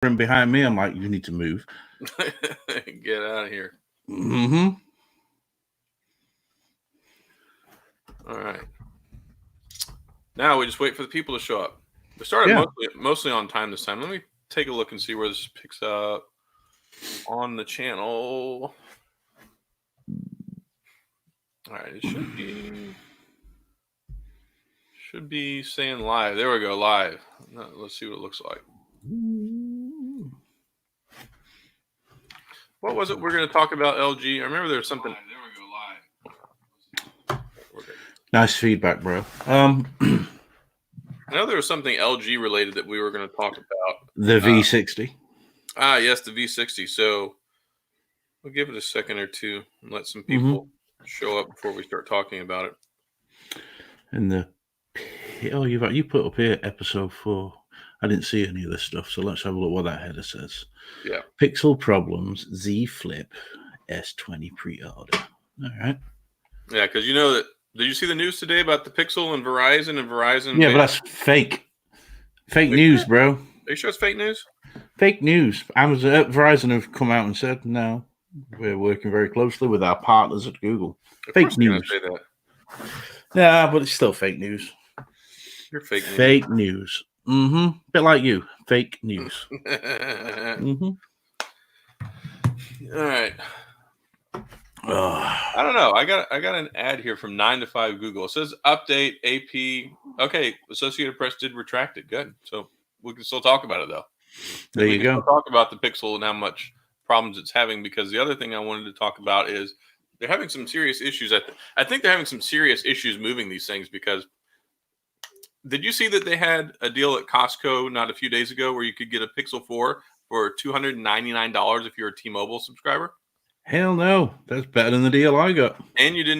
behind me. I'm like, you need to move. Get out of here. Mm-hmm. All right. Now we just wait for the people to show up. We started mostly on time this time. Let me take a look and see where this picks up on the channel. All right, it should be saying live. There we go, live. Let's see what it looks like. What was it we're going to talk about, LG? I remember there was something. There we go, live. Nice feedback, bro. I know there was something LG related that we were going to talk about. The V60. Yes, the V60. So we'll give it a second or two and let some people show up before we start talking about it. And you put up here episode 4. I didn't see any of this stuff, so let's have a look what that header says. Yeah. Pixel problems, Z Flip, S20 Pre-Order. All right. Yeah, because you know that. Did you see the news today about the Pixel and Verizon? Yeah, but that's fake. Fake news, bro. Are you sure it's fake news? Fake news. Verizon have come out and said, no, we're working very closely with our partners at Google. Fake news. Say that. Yeah, but it's still fake news. You're fake news. Fake news. Mm-hmm. Bit like you. Fake news. Mm-hmm. All right. I don't know. I got an ad here from 9 to 5 Google. It says update AP. Okay, Associated Press did retract it. Good. So we can still talk about it though. There you go. Talk about the Pixel and how much problems it's having, because the other thing I wanted to talk about is they're having some serious issues. I think they're having some serious issues moving these things, because did you see that they had a deal at Costco not a few days ago where you could get a Pixel 4 for $299 if you're a T-Mobile subscriber? Hell no, that's better than the deal I got. And you didn't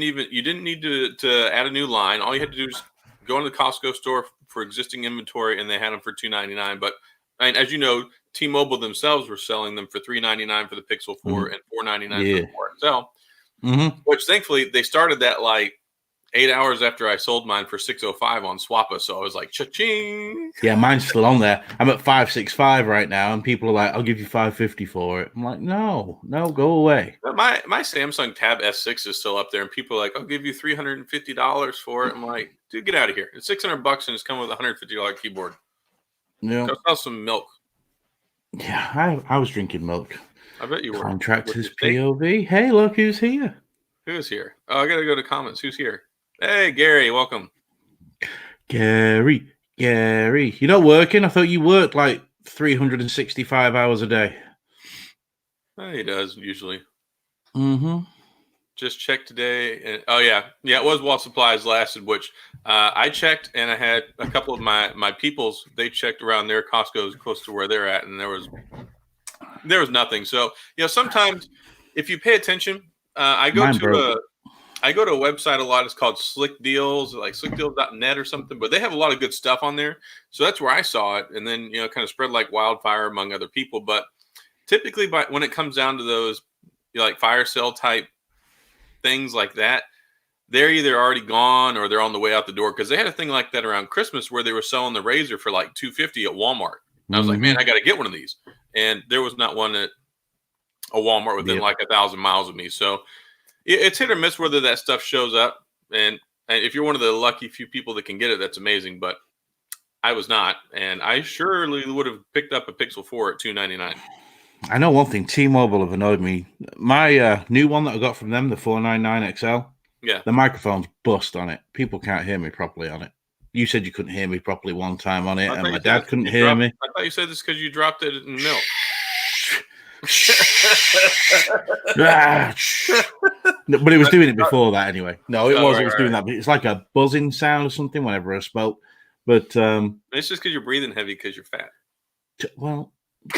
need to add a new line. All you had to do is go into the Costco store for existing inventory, and they had them for $299. But as you know, T-Mobile themselves were selling them for $399 for the Pixel 4 and $499 for the 4XL. Which thankfully they started that like 8 hours after I sold mine for $605 on Swappa, so I was like, cha-ching. Yeah, mine's still on there. I'm at $565 right now, and people are like, "I'll give you $550 for it." I'm like, "No, go away." But my Samsung Tab S6 is still up there, and people are like, "I'll give you $350 for it." I'm like, "Dude, get out of here! It's $600 and it's coming with a $150 keyboard." Yeah, go sell some milk. Yeah, I was drinking milk. I bet you were. Contractors POV. Hey, look who's here. Who's here? Oh, I gotta go to comments. Who's here? Hey, Gary, welcome. Gary. You're not working? I thought you worked like 365 hours a day. He does, usually. Just checked today. And, it was while supplies lasted, which I checked, and I had a couple of my peoples. They checked around their Costco's close to where they're at, and there was nothing. So, sometimes if you pay attention, I go to a website a lot. It's called Slick Deals, like slickdeals.net or something, but they have a lot of good stuff on there. So that's where I saw it. And then, kind of spread like wildfire among other people. But typically when it comes down to those like fire sale type things like that, they're either already gone or they're on the way out the door. Cause they had a thing like that around Christmas where they were selling the Razor for like $250 at Walmart. And I was like, man, I got to get one of these. And there was not one at a Walmart within like 1,000 miles of me. So it's hit or miss whether that stuff shows up. And if you're one of the lucky few people that can get it, that's amazing. But I was not. And I surely would have picked up a Pixel 4 at $299. I know one thing. T-Mobile have annoyed me. My new one that I got from them, the 499 XL, the microphone's bust on it. People can't hear me properly on it. You said you couldn't hear me properly one time on it, and my dad couldn't hear me. I thought you said this because you dropped it in milk. But it was doing it before that anyway. No, it was doing that. But it's like a buzzing sound or something whenever I spoke. But it's just because you're breathing heavy because you're fat. Well,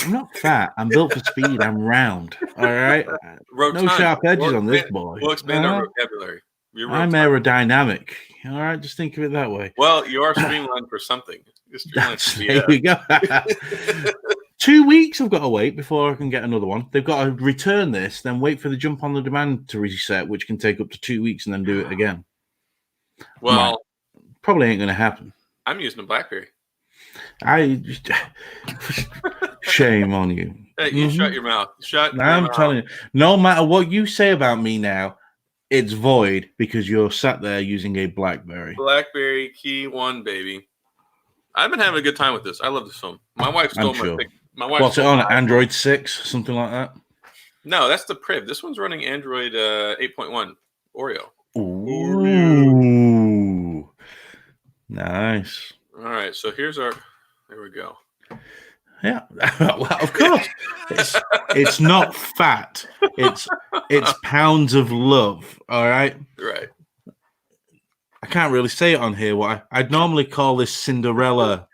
I'm not fat. I'm built for speed. I'm round. All right. No sharp edges on this boy. We'll expand our vocabulary. I'm aerodynamic. All right, just think of it that way. Well, you are streamlined for something. There we go. 2 weeks I've got to wait before I can get another one. They've got to return this, then wait for the jump on the demand to reset, which can take up to 2 weeks, and then do it again. Well, probably ain't going to happen. I'm using a BlackBerry. Shame on you. Hey, you shut your mouth. I'm telling you, no matter what you say about me now, it's void because you're sat there using a BlackBerry. BlackBerry Key 1, baby. I've been having a good time with this. I love this phone. My wife stole my wife. What's it on? Android 6, something like that? No, that's the Priv. This one's running Android 8.1 Oreo. Ooh. Nice. All right, so here's our. There we go. Yeah, well, of course. It's not fat. It's pounds of love. All right. Right. I can't really say it on here. What I'd normally call this Cinderella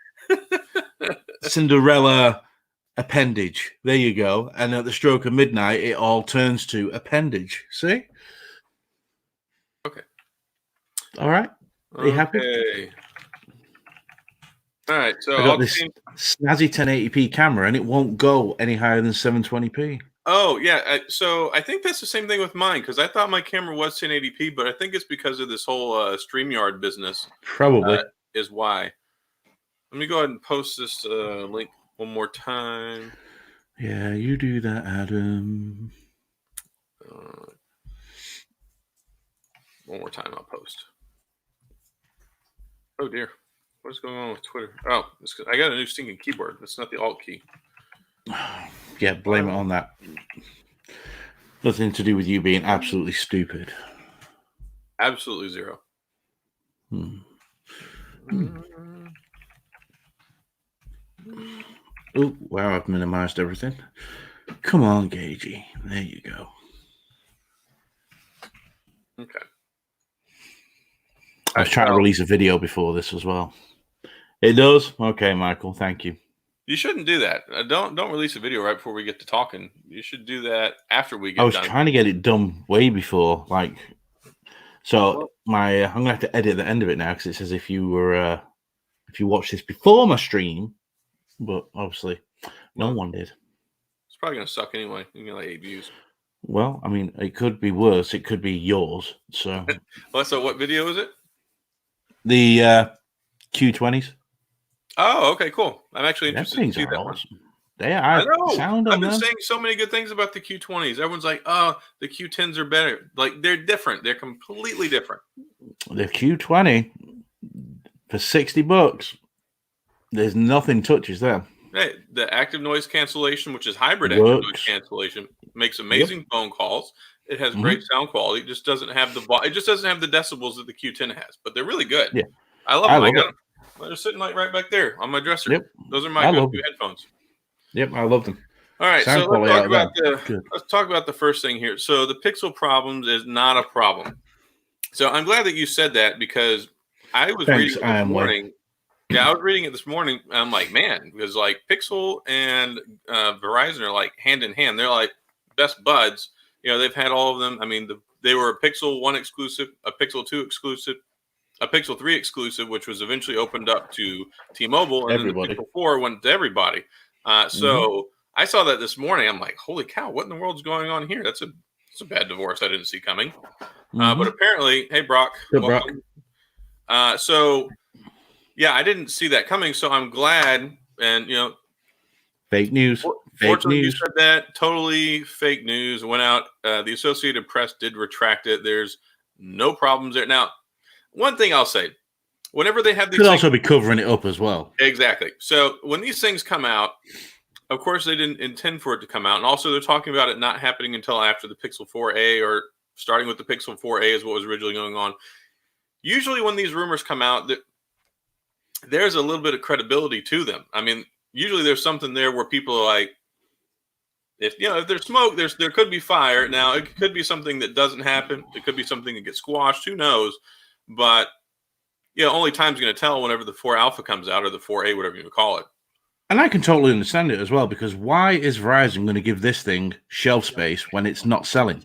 appendage. There you go. And at the stroke of midnight, it all turns to appendage. See? Okay. All right. Are you happy? All right. So I got this snazzy 1080p camera, and it won't go any higher than 720p. Oh yeah. So I think that's the same thing with mine because I thought my camera was 1080p, but I think it's because of this whole StreamYard business. Probably is why. Let me go ahead and post this link one more time. Yeah, you do that, Adam. One more time, I'll post. Oh dear, what is going on with Twitter? Oh, I got a new stinking keyboard. That's not the Alt key. Yeah, blame it on that. Nothing to do with you being absolutely stupid. Absolutely zero. Oh, wow, I've minimized everything. Come on, Gagey. There you go. Okay. I was trying to release a video before this as well. It does? Okay, Michael, thank you. You shouldn't do that. Don't release a video right before we get to talking. You should do that after we get done. I was done. Trying to get it done way before. I'm going to have to edit the end of it now because it says if you watch this before my stream, but obviously no one did. It's probably going to suck anyway. You get like 8 views. Well, I mean, it could be worse. It could be yours. So, so what video is it? The Q20s. Oh, okay, cool. I'm actually interested to see that one. I know. I've been saying so many good things about the Q20s. Everyone's like, "Oh, the Q10s are better." Like they're different. They're completely different. The Q20 for $60, there's nothing touches them. Hey, the active noise cancellation, which is hybrid active noise cancellation, makes amazing phone calls. It has great sound quality. It just doesn't have the decibels that the Q10 has, but they're really good. Yeah, I love them. I got them. They're sitting like right back there on my dresser. Yep. Those are my go-to headphones. Yep, I love them. All right, so let's talk about the first thing here. So the pixel problems is not a problem. So I'm glad that you said that because I was reading it this morning. Yeah, I was reading it this morning. And I'm like, man, because like Pixel and Verizon are like hand in hand. They're like best buds. You know, they've had all of them. I mean, they were a Pixel 1 exclusive, a Pixel 2 exclusive, a Pixel 3 exclusive, which was eventually opened up to T-Mobile, and then the Pixel 4 went to everybody. So I saw that this morning. I'm like, holy cow, what in the world's going on here? That's a bad divorce I didn't see coming. But apparently, hey, Brock. Welcome. So, yeah, I didn't see that coming, so I'm glad. And, you know. Fake news. Fortunately, you said that. Totally fake news. Went out. The Associated Press did retract it. There's no problems there. Now, one thing I'll say, whenever they have these could also be covering it up as well. Exactly. So when these things come out, of course, they didn't intend for it to come out. And also they're talking about it not happening until after the Pixel 4a or starting with the Pixel 4a is what was originally going on. Usually when these rumors come out, there's a little bit of credibility to them. I mean, usually there's something there where people are like, if there's smoke, there could be fire. Now, it could be something that doesn't happen. It could be something that gets squashed. Who knows? But, only time's going to tell whenever the 4 Alpha comes out or the 4A, whatever you call it. And I can totally understand it as well, because why is Verizon going to give this thing shelf space when it's not selling?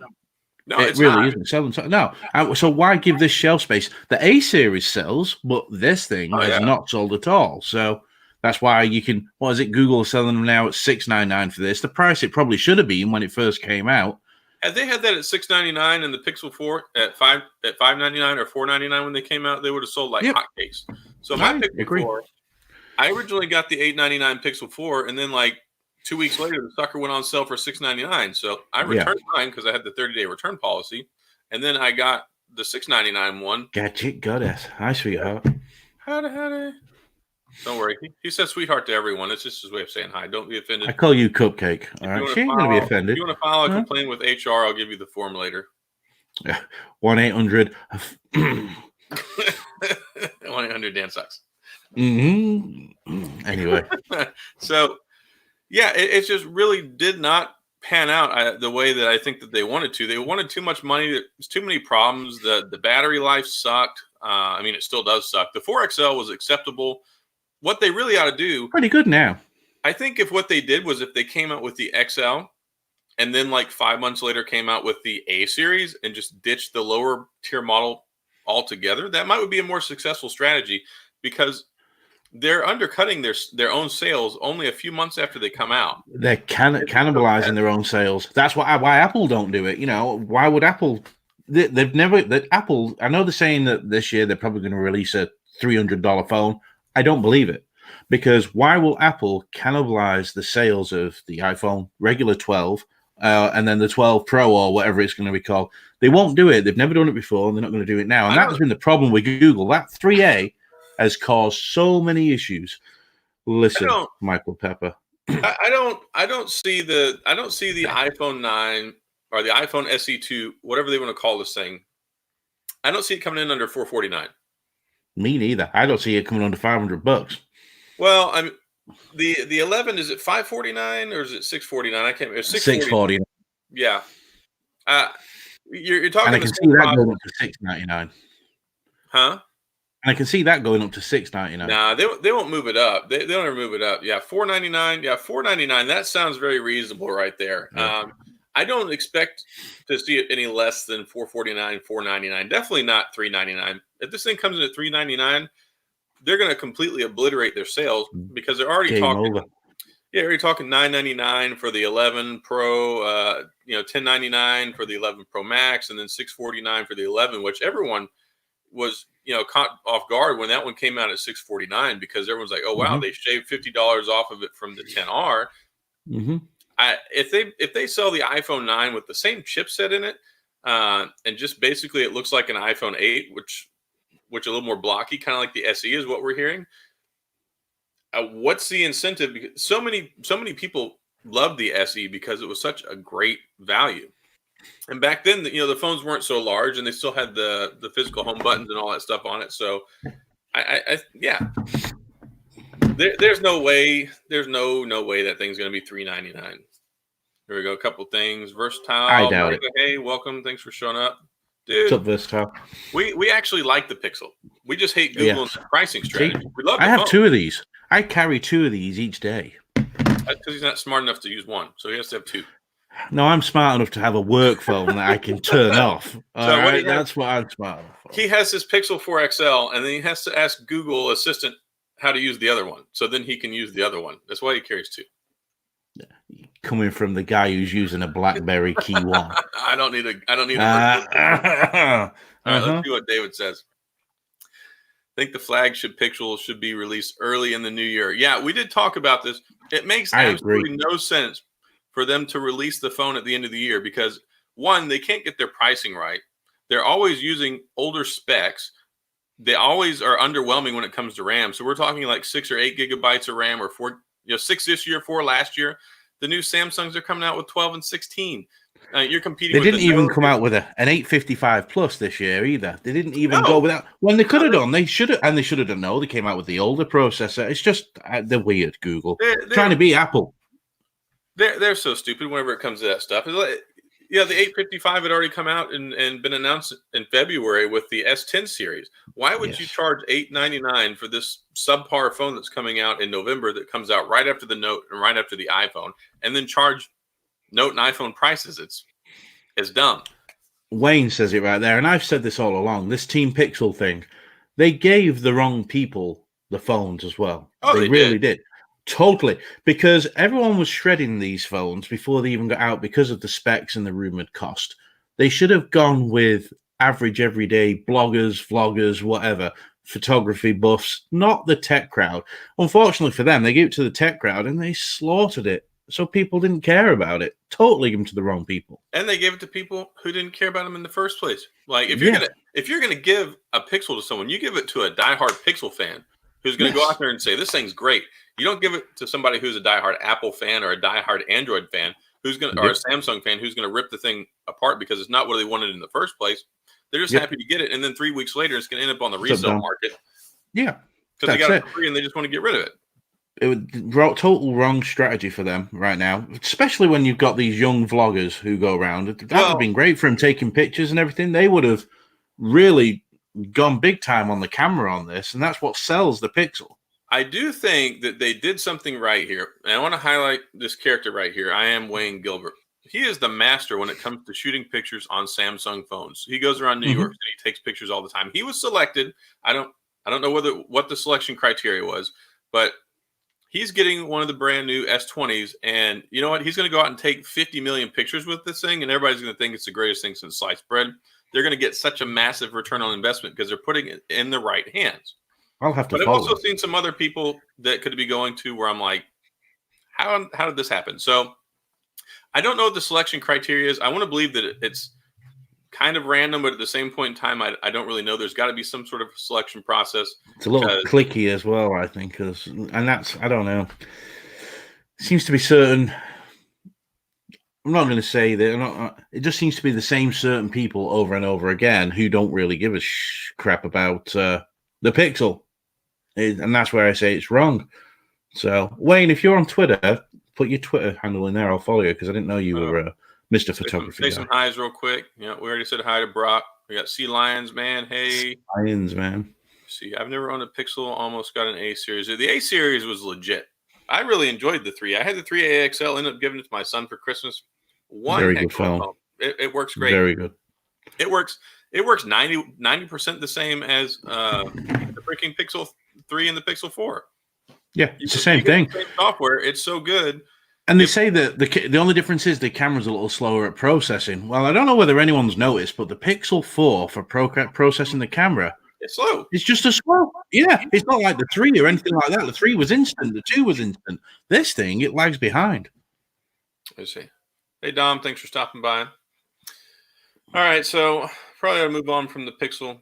No, it really isn't selling. No. So why give this shelf space? The A series sells, but this thing has not sold at all. So that's why you can, what is it? Google is selling them now at $699 for this. The price it probably should have been when it first came out. Had they had that at $699 and the Pixel 4 at $599 or $499 when they came out, they would have sold like hotcakes. So my Pixel 4, I originally got the $899 Pixel 4, and then like 2 weeks later, the sucker went on sale for $699. So I returned mine because I had the 30-day return policy, and then I got the $699 one. Gadget goddess. Hi, sweetheart. Howdy. Don't worry. He says sweetheart to everyone. It's just his way of saying hi. Don't be offended. I call you Cupcake. All right. She ain't going to be offended. If you want to file a complaint with HR, I'll give you the form later. 1-800. 1-800 Dan sucks. Anyway. So, yeah, it just really did not pan out the way that I think that they wanted to. They wanted too much money. There's too many problems. The battery life sucked. I mean, it still does suck. The 4XL was acceptable. What they really ought to do, pretty good now. I think if what they did was if they came out with the XL and then like 5 months later came out with the A series and just ditched the lower tier model altogether, that might be a more successful strategy, because they're undercutting their own sales only a few months after they come out. They're cannibalizing their own sales. That's why Apple don't do it. You know, why would Apple? They've never. Apple. I know they're saying that this year they're probably going to release a $300 phone. I don't believe it, because why will Apple cannibalize the sales of the iPhone regular 12 and then the 12 Pro or whatever it's going to be called? They won't do it. They've never done it before, and they're not going to do it now. And that's been the problem with Google. That 3A has caused so many issues. Listen, Michael Pepper. I don't see the iPhone 9 or the iPhone SE2, whatever they want to call this thing. I don't see it coming in under $449. Me neither. I don't see it coming under $500. Well, I mean, the 11, is it $549 or is it $649? I can't remember. $649. Yeah. You're talking. And I can see that going up to $699. Huh? And I can see that going up to $699. Nah, they won't move it up. They don't ever move it up. Yeah, $499. Yeah, $499. That sounds very reasonable right there. Yeah. I don't expect to see it any less than $449, $499. Definitely not $399. If this thing comes in at $399, they're going to completely obliterate their sales, because they're already talking. Over. Yeah, already talking $999 for the 11 Pro. $1099 for the 11 Pro Max, and then $649 for the 11, which everyone was caught off guard when that one came out at $649, because everyone's like, oh wow, they shaved $50 off of it from the 10R. If they sell the iPhone 9 with the same chipset in it, and just basically it looks like an iPhone 8, which a little more blocky, kind of like the SE is what we're hearing. What's the incentive? Because so many people loved the SE because it was such a great value. And back then, the phones weren't so large, and they still had the physical home buttons and all that stuff on it. So, there's no way that thing's going to be $399. Here we go. A couple things. Versatile. I doubt it. Hey, welcome. Thanks for showing up, dude. What's up, Versatile? We actually like the Pixel. We just hate Google and pricing strategy. See, we love. I have 2 of these. I carry 2 of these each day. That's because he's not smart enough to use one, so he has to have 2. No, I'm smart enough to have a work phone that I can turn off. All right, that's what I'm smart enough for. He has his Pixel 4 XL, and then he has to ask Google Assistant how to use the other one, so then he can use the other one. That's why he carries 2. Coming from the guy who's using a BlackBerry Key 1. I don't need a. All right, let's see what David says. I think the flagship Pixel should be released early in the new year. Yeah, we did talk about this. It makes absolutely no sense for them to release the phone at the end of the year, because one, they can't get their pricing right. They're always using older specs. They always are underwhelming when it comes to RAM. So we're talking like 6 or 8 gigabytes of RAM, or 4, 6 this year, 4 last year. The new Samsungs are coming out with 12 and 16. You're competing. They didn't even come out with an 855 Plus this year either. They didn't even go without. When they could have done, they should have, and they should have done. No, they came out with the older processor. It's just they're weird. Google they're trying to be Apple. They're so stupid whenever it comes to that stuff. It's like, the 855 had already come out and been announced in February with the S10 series. Why would you charge $899 for this subpar phone that's coming out in November, that comes out right after the Note and right after the iPhone, and then charge Note and iPhone prices? It's dumb. Wayne says it right there, and I've said this all along. This Team Pixel thing, they gave the wrong people the phones as well. Oh, they really did. Totally, because everyone was shredding these phones before they even got out because of the specs and the rumored cost. They should have gone with average everyday bloggers, vloggers, whatever, photography buffs, not the tech crowd. Unfortunately for them, they gave it to the tech crowd and they slaughtered it. So people didn't care about it. Totally given to the wrong people. And they gave it to people who didn't care about them in the first place. Like if you're gonna give a Pixel to someone, you give it to a diehard Pixel fan who's gonna go out there and say this thing's great. You don't give it to somebody who's a diehard Apple fan or a diehard Android fan who's gonna or a Samsung fan who's gonna rip the thing apart because it's not what they wanted in the first place. They're just happy to get it, and then 3 weeks later, it's gonna end up on the resale market. Yeah, because they got it for free and they just want to get rid of it. It was total wrong strategy for them right now, especially when you've got these young vloggers who go around. That would have been great for them taking pictures and everything. They would have really gone big time on the camera on this, and that's what sells the Pixel. I do think that they did something right here, and I want to highlight this character right here. I am Wayne Gilbert. He is the master when it comes to shooting pictures on Samsung phones. He goes around New York City, takes pictures all the time. He was selected. I don't know what the selection criteria was, but he's getting one of the brand new S20s, and you know what? He's going to go out and take 50 million pictures with this thing, and everybody's going to think it's the greatest thing since sliced bread. They're going to get such a massive return on investment because they're putting it in the right hands. I'll have to. But I've also seen some other people that could be going to where I'm like, how did this happen? So I don't know what the selection criteria is. I want to believe that it's kind of random, but at the same point in time, I don't really know. There's got to be some sort of selection process. It's a little clicky as well, I think, and that's, I don't know. Seems to be certain. I'm not going to say that. It just seems to be the same certain people over and over again who don't really give a crap about the Pixel, and that's where I say it's wrong. So, Wayne, if you're on Twitter, put your Twitter handle in there. I'll follow you because I didn't know you were Mr. Photography. Say some highs real quick. Yeah, we already said hi to Brock. We got Sea Lions, man. Hey, Lions, man. See, I've never owned a Pixel. Almost got an A series. The A series was legit. I really enjoyed the 3. I had the 3A XL. Ended up giving it to my son for Christmas. Very good phone. It works great. Very good. It works 90% the same as the freaking Pixel 3 and the Pixel 4. Yeah, it's the same thing. The same software. It's so good. And they say that the only difference is the camera's a little slower at processing. Well, I don't know whether anyone's noticed, but the Pixel 4 for processing the camera, it's slow. It's just a slow. Yeah, it's not like the 3 or anything like that. The 3 was instant. The 2 was instant. This thing, it lags behind. Let's see. Hey, Dom, thanks for stopping by. All right, so probably ought to move on from the Pixel.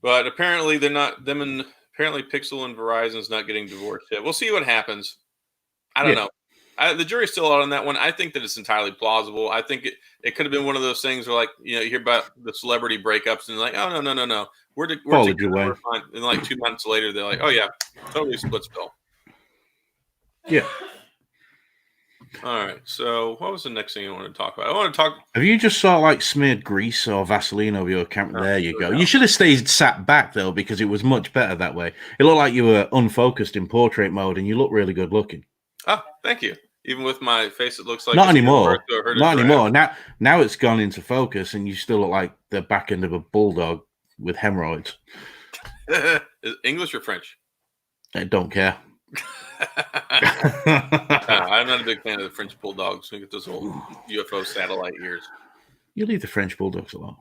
But apparently they're not, apparently Pixel and Verizon's not getting divorced yet. We'll see what happens. I don't know. The jury's still out on that one. I think that it's entirely plausible. I think it could have been one of those things where, like, you hear about the celebrity breakups and like, oh, no. We're together, we're fine. And like 2 months later, they're like, oh, yeah, totally split bill. Yeah. All right. So what was the next thing I want to talk about? Have you just sort of like smeared grease or Vaseline over your camera? There you go. You should have sat back, though, because it was much better that way. It looked like you were unfocused in portrait mode, and you look really good looking. Oh, thank you. Even with my face, it looks like not anymore. Not anymore. Now it's gone into focus, and you still look like the back end of a bulldog with hemorrhoids. Is English or French? I don't care. I'm not a big fan of the French bulldogs. They get those old UFO satellite ears. You leave the French bulldogs alone.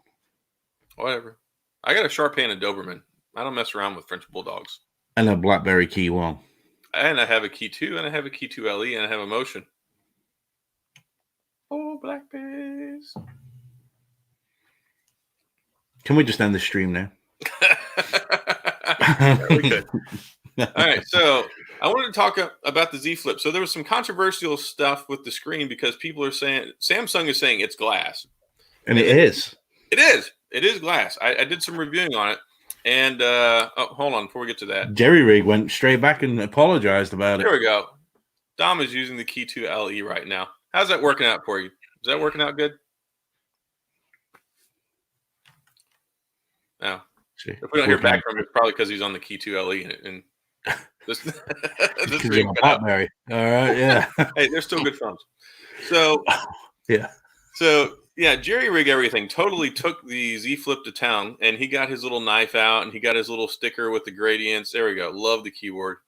Whatever. I got a Shar-Pei and a Doberman. I don't mess around with French bulldogs. And a BlackBerry Key 1. And I have a Key 2, and I have a Key 2 LE, and I have a Motion. Oh, Blackberries. Can we just end the stream now? Yeah, we could. All right, so I wanted to talk about the Z Flip. So there was some controversial stuff with the screen because people are saying, Samsung is saying it's glass. And it is. It is. It is glass. I did some reviewing on it. And hold on before we get to that. Jerry Rig went straight back and apologized about it. There we go. Dom is using the Key 2 LE right now. How's that working out for you? Is that working out good? No. If we don't hear back from him, it's probably because he's on the Key 2 LE and this BlackBerry. All right, yeah. Hey, they're still good phones. So yeah. So yeah, Jerry Rig Everything totally took the Z Flip to town, and he got his little knife out, and he got his little sticker with the gradients. There we go. Love the keyboard.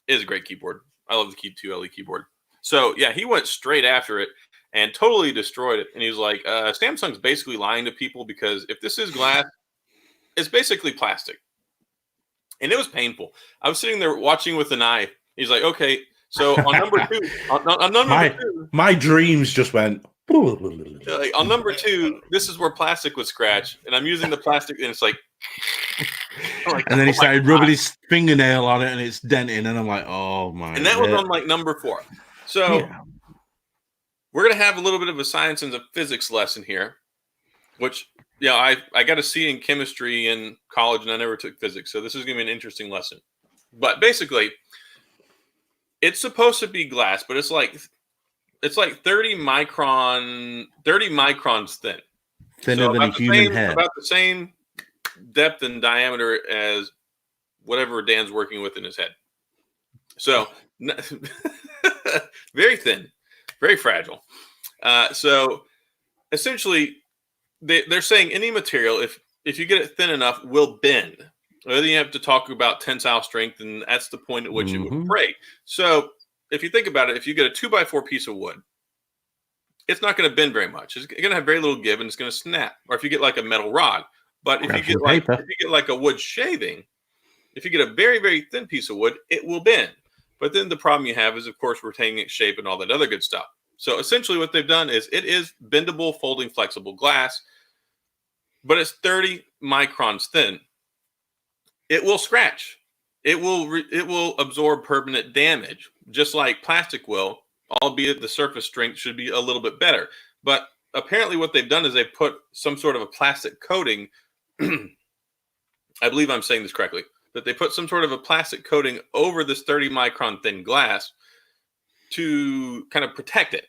It is a great keyboard. I love the Key 2 LE keyboard. So yeah, he went straight after it and totally destroyed it. And he's like, Samsung's basically lying to people because if this is glass, it's basically plastic. And it was painful. I was sitting there watching with an eye. He's like, okay, so on number two, on number two, my dreams just went. Like, on number two, this is where plastic would scratch, and I'm using the plastic, and it's like, and then he started rubbing his fingernail on it, and it's denting, and I'm like, oh my! And that was on like number 4. So we're gonna have a little bit of a science and a physics lesson here, which I got a C in chemistry in college, and I never took physics, so this is gonna be an interesting lesson. But basically, it's supposed to be glass, but it's like 30 microns thin. Thinner than a human head. About the same depth and diameter as whatever Dan's working with in his head. So very thin, very fragile. So essentially, they're saying any material, if you get it thin enough, will bend. Then you have to talk about tensile strength, and that's the point at which it would break. So if you think about it, if you get a 2x4 piece of wood, it's not going to bend very much. It's going to have very little give, and it's going to snap. Or if you get like a metal rod, but if you get like a wood shaving, if you get a very, very thin piece of wood, it will bend. But then the problem you have is, of course, retaining its shape and all that other good stuff. So essentially what they've done is it is bendable, folding, flexible glass, but it's 30 microns thin. It will scratch. It will absorb permanent damage, just like plastic will, albeit the surface strength should be a little bit better. But apparently what they've done is they put some sort of a plastic coating. I believe I'm saying this correctly, that they put some sort of a plastic coating over this 30 micron thin glass to kind of protect it.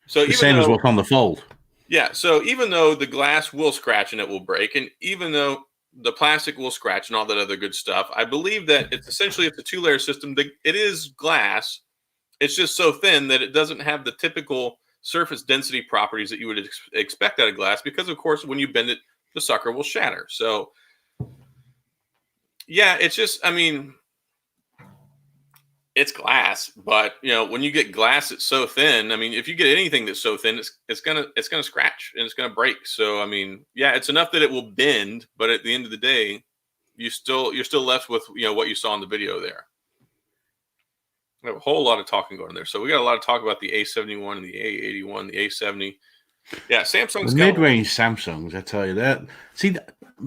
So the same as what's on the fold. Yeah. So even though the glass will scratch and it will break, and even though the plastic will scratch and all that other good stuff, I believe that it's a 2-layer system. It is glass. It's just so thin that it doesn't have the typical surface density properties that you would expect out of glass, because, of course, when you bend it, the sucker will shatter. So, yeah, it's just, I mean, it's glass, but when you get glass that's so thin, I mean, if you get anything that's so thin, it's gonna scratch and it's gonna break. So, I mean, yeah, it's enough that it will bend, but at the end of the day, you're still left with what you saw in the video there. We have a whole lot of talking going there. So we got a lot of talk about the A71 and the A81, the A70. Yeah, Samsung's mid-range Samsungs, I tell you that. See,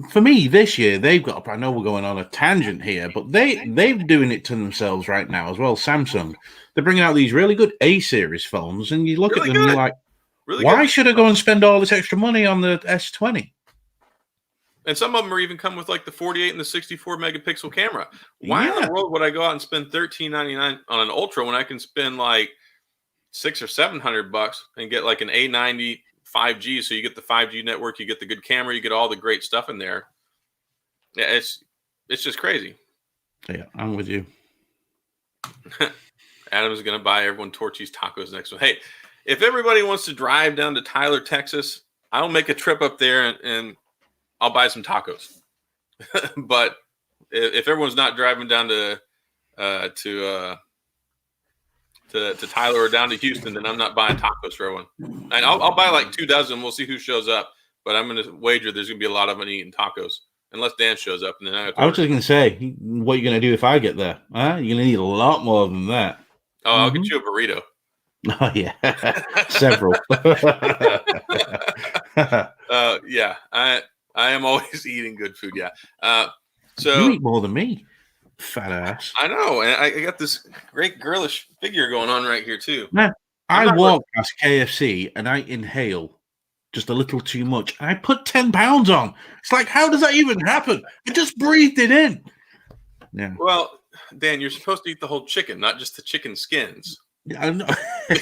for me this year, they've got. I know we're going on a tangent here, but they're doing it to themselves right now as well. Samsung, they're bringing out these really good A-series phones, and you look at them and you're like, why should I go and spend all this extra money on the S20? And some of them are even come with like the 48 and the 64 megapixel camera. Why in the world would I go out and spend $13.99 on an Ultra when I can spend like $600 or $700 and get like an A90 5G? So you get the 5G network, you get the good camera, you get all the great stuff in there. Yeah, it's just crazy. Yeah, I'm with you. Adam's going to buy everyone Torchy's tacos next one. Hey, if everybody wants to drive down to Tyler, Texas, I'll make a trip up there and I'll buy some tacos. But if everyone's not driving down to Tyler or down to Houston, then I'm not buying tacos for everyone. And I'll buy like 2 dozen. We'll see who shows up. But I'm going to wager there's going to be a lot of them eating tacos, unless Dan shows up. And then I was just going to say, what are you going to do if I get there? You're going to need a lot more than that. Oh, I'll get you a burrito. Oh yeah, several. Yeah, I am always eating good food. Yeah. So you eat more than me, fat ass. I know, and I got this great girlish figure going on right here too. Man, I walk past KFC and I inhale just a little too much. I put 10 pounds on. It's like, how does that even happen? I just breathed it in. Yeah. Well, Dan, you're supposed to eat the whole chicken, not just the chicken skins. Yeah, I know.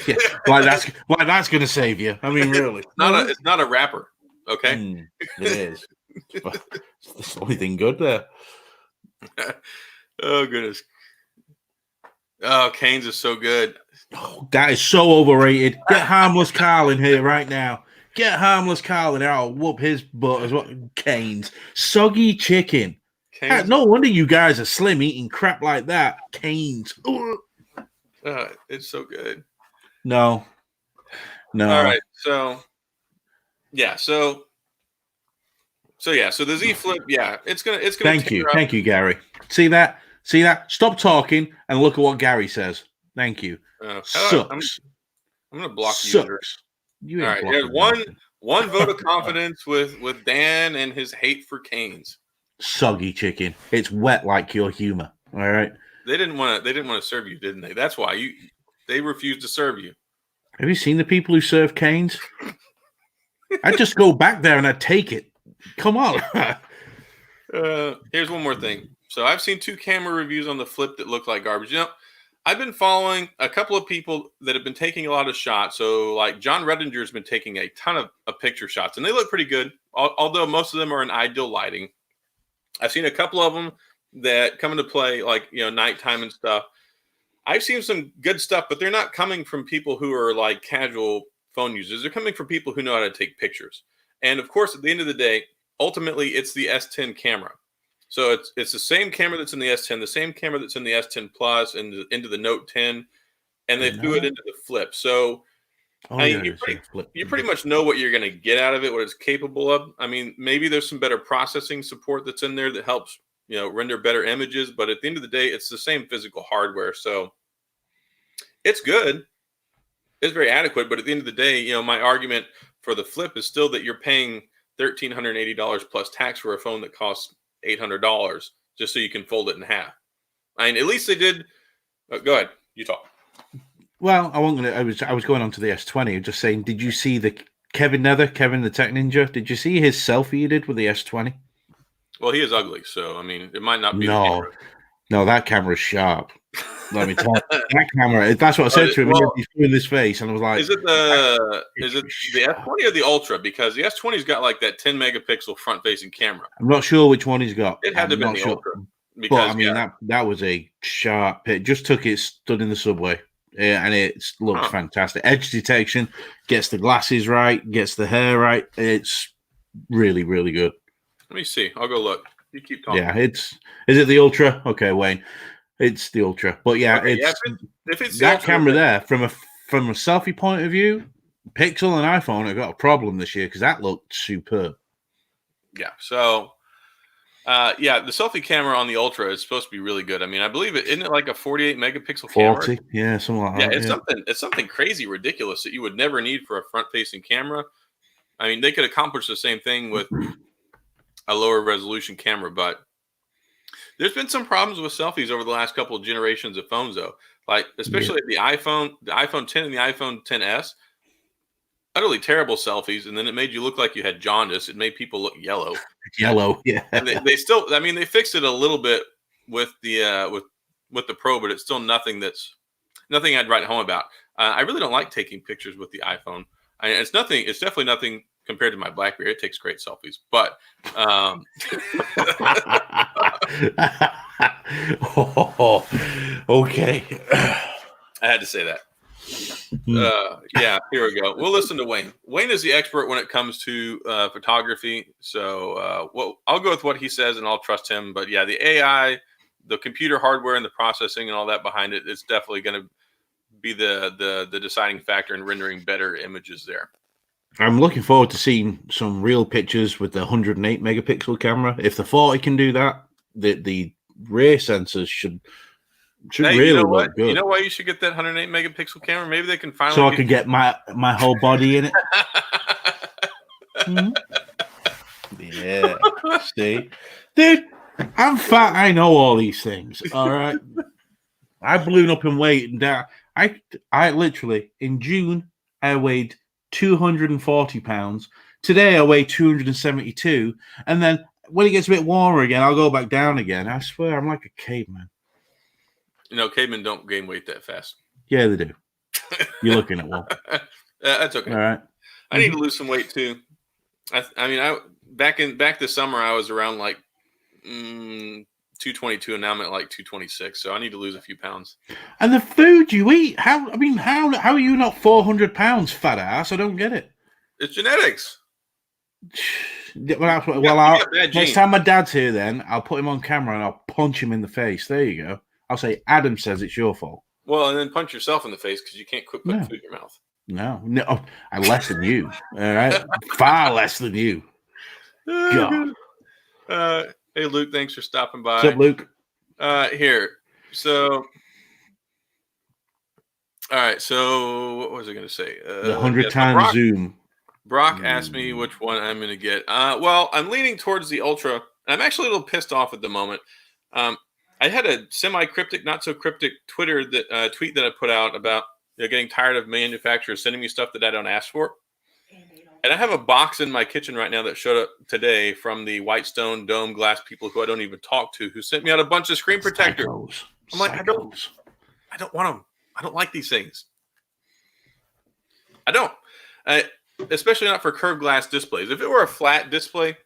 Yeah. Why that's going to save you? I mean, really? It's not a wrapper. Okay. It is. It's the only thing good there. Oh goodness. Oh, Cane's is so good. Oh, that is so overrated. Get Harmless Carl in here right now. Get Harmless Carl in here. I'll whoop his butt as well. Cane's soggy chicken. No wonder you guys are slim eating crap like that. Cane's. It's so good. No. All right. So, yeah. So So the Z Flip, it's gonna. Thank you, Gary. See that? Stop talking and look at what Gary says. Thank you. Sucks. I'm gonna block Sucks. You all right. There's one vote of confidence with Dan and his hate for canes. Soggy chicken. It's wet like your humor. All right. They didn't want to serve you, didn't they? That's why they refused to serve you. Have you seen the people who serve canes? I'd just go back there and I'd take it. Come on. Here's one more thing. So I've seen 2 camera reviews on the Flip that look like garbage. I've been following a couple of people that have been taking a lot of shots. So like John Redinger has been taking a ton of picture shots, and they look pretty good, although most of them are in ideal lighting. I've seen a couple of them that come into play, like, nighttime and stuff. I've seen some good stuff, but they're not coming from people who are like casual phone users. They're coming from people who know how to take pictures. And of course, at the end of the day, ultimately, it's the S10 camera. So it's the same camera that's in the S10, the same camera that's in the S10 Plus, and into the Note 10, and they threw it into the Flip. So you pretty much know what you're going to get out of it, what it's capable of. I mean, maybe there's some better processing support that's in there that helps, render better images. But at the end of the day, it's the same physical hardware. So it's good. It's very adequate. But at the end of the day, my argument for the Flip is still that you're paying $1,380 plus tax for a phone that costs $800 just so you can fold it in half. I mean, at least they did. Go ahead, you talk. Well, I was going on to the S20. Just saying, did you see the Kevin the Tech Ninja? Did you see his selfie he did with the S20? Well, he is ugly, so I mean, it might not be. No, that camera's sharp. Let me tell you, that camera. That's what I said to him. Well, he's doing this face, and I was like, "Is it the S20 or the Ultra?" Because the S20's got like that 10 megapixel front-facing camera. I'm not sure which one he's got. It had to be the Ultra. Because, but I mean, that was a sharp hit. Just took it, stood in the subway, and it looked fantastic. Edge detection, gets the glasses right, gets the hair right. It's really, really good. Let me see. I'll go look. You keep talking. Yeah, is it the Ultra? Okay, Wayne. It's the Ultra, but yeah, if it's that Ultra, camera there from a selfie point of view, Pixel and iPhone have got a problem this year because that looked superb. Yeah. So, the selfie camera on the Ultra is supposed to be really good. I mean, I believe isn't it like a 48 megapixel camera? 40, yeah, something like that. It's something crazy, ridiculous that you would never need for a front-facing camera. I mean, they could accomplish the same thing with a lower resolution camera, but there's been some problems with selfies over the last couple of generations of phones, though. Like, especially the iPhone 10 and the iPhone 10s, utterly terrible selfies. And then it made you look like you had jaundice. It made people look yellow. Yeah. And they still, I mean, they fixed it a little bit with the with the Pro, but it's still nothing I'd write home about. I really don't like taking pictures with the iPhone. It's definitely nothing compared to my BlackBerry. It takes great selfies, but okay. I had to say that. Here we go. We'll listen to Wayne. Wayne is the expert when it comes to photography. So I'll go with what he says and I'll trust him. But yeah, the AI, the computer hardware and the processing and all that behind it, it's definitely going to be the deciding factor in rendering better images there. I'm looking forward to seeing some real pictures with the 108 megapixel camera. If the 40 can do that, the rear sensors should really look good. You know why you should get that 108 megapixel camera? Maybe they can finally. So I can get my whole body in it. Yeah. See, dude, I'm fat. I know all these things. All right. I balloon up in weight and down. I literally in June I weighed 240 pounds. Today I weigh 272, and then when it gets a bit warmer again, I'll go back down again. I swear, I'm like a caveman. Cavemen don't gain weight that fast. Yeah, they do. You're looking at one. That's okay. All right. I need to lose some weight too. I mean, back this summer, I was around like 222, and now I'm at like 226. So I need to lose a few pounds. And the food you eat, how are you not 400 pounds, fat ass? I don't get it. It's genetics. Next time my dad's here, then I'll put him on camera and I'll punch him in the face. There you go. I'll say, Adam says it's your fault. Well, and then punch yourself in the face because you can't quit putting food in your mouth. No, I'm less than you. All right, far less than you. God. Hey, Luke, thanks for stopping by. What's up, Luke? Here. So, all right. So, what was I going to say? The 100 times zoom. Brock asked me which one I'm going to get. Well, I'm leaning towards the Ultra. I'm actually a little pissed off at the moment. I had a semi-cryptic, not so cryptic tweet that I put out about getting tired of manufacturers sending me stuff that I don't ask for. And I have a box in my kitchen right now that showed up today from the Whitestone Dome Glass people who I don't even talk to, who sent me out a bunch of screen protectors. I'm like, I don't want them. I don't like these things. I don't. Especially not for curved glass displays. If it were a flat display,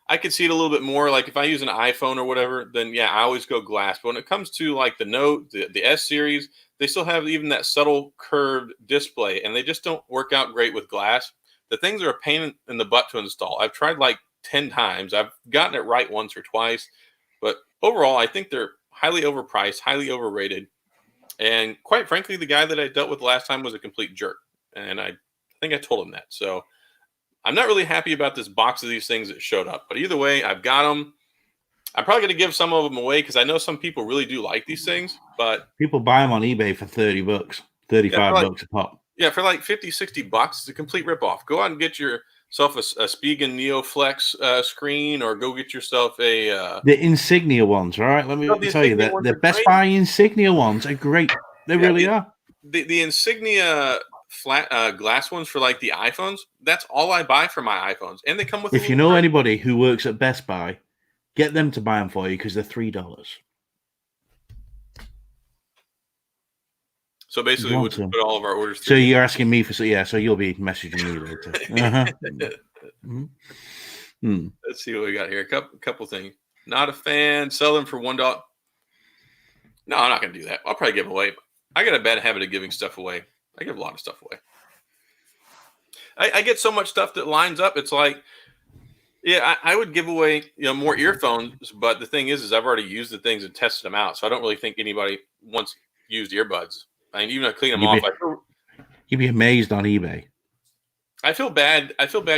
I could see it a little bit more. Like if I use an iPhone or whatever, then yeah, I always go glass. But when it comes to like the Note, the S series, they still have even that subtle curved display, and they just don't work out great with glass. The things are a pain in the butt to install. I've tried like 10 times. I've gotten it right once or twice. But overall, I think they're highly overpriced, highly overrated. And quite frankly, the guy that I dealt with last time was a complete jerk. And I think I told him that. So I'm not really happy about this box of these things that showed up. But either way, I've got them. I'm probably going to give some of them away because I know some people really do like these things. But people buy them on eBay for $30, $35 a pop. Yeah, for like $50, $60, it's a complete ripoff. Go out and get yourself a Spigen Neo Flex screen, or go get yourself a the Insignia ones. All right, let me tell you that the Best Buy Insignia ones are great. They really are. The Insignia flat glass ones for like the iPhones. That's all I buy for my iPhones, and they come with. If you know anybody who works at Best Buy, get them to buy them for you because they're $3. So basically, we'll just put all of our orders through. So you're asking me for so you'll be messaging me later. Let's see what we got here. A couple things. Not a fan. Sell them for $1. No, I'm not going to do that. I'll probably give them away. I got a bad habit of giving stuff away. I give a lot of stuff away. I get so much stuff that lines up. It's like, yeah, I would give away more earphones, but the thing is I've already used the things and tested them out, so I don't really think anybody wants used earbuds. I mean, even if I clean them off, you'd be amazed on eBay. I feel bad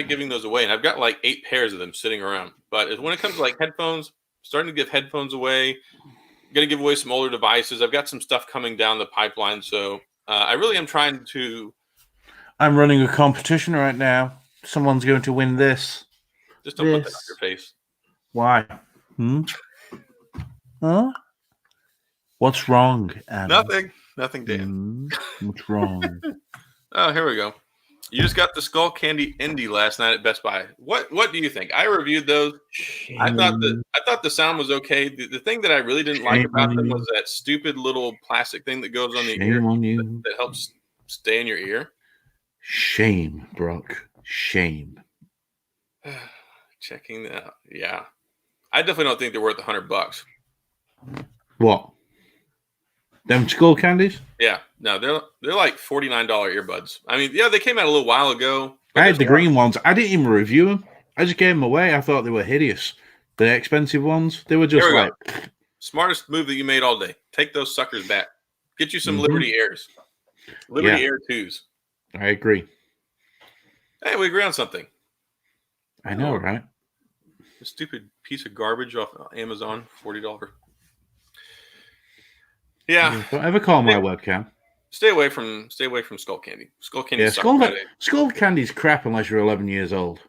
giving those away, and I've got like 8 pairs of them sitting around. But when it comes to like headphones, starting to give headphones away. I'm going to give away some older devices. I've got some stuff coming down the pipeline, so I really am trying to. I'm running a competition right now. Someone's going to win this. Just don't put that on your face. Why? Huh? What's wrong, Adam? Nothing, Dan. What's wrong? Oh, here we go. You just got the Skull Candy Indie last night at Best Buy. What do you think? I reviewed those. I thought the sound was okay. The thing that I really didn't like about them was that stupid little plastic thing that goes on the ear that helps stay in your ear. Shame, Brock. Shame. Checking that out. Yeah. I definitely don't think they're worth $100. What? Them skull candies? Yeah, no, they're like $49 earbuds. I mean, yeah, they came out a little while ago. I had the green ones. I didn't even review them. I just gave them away. I thought they were hideous. The expensive ones, they were just like smartest move that you made all day. Take those suckers back. Get you some Liberty Airs, Liberty Air 2s. I agree. Hey, we agree on something. I know, right? A stupid piece of garbage off Amazon, $40. Yeah. Don't ever call my webcam. Stay away from Skull Candy. Skull Candy. Yeah, Skull Candy's crap unless you're 11 years old.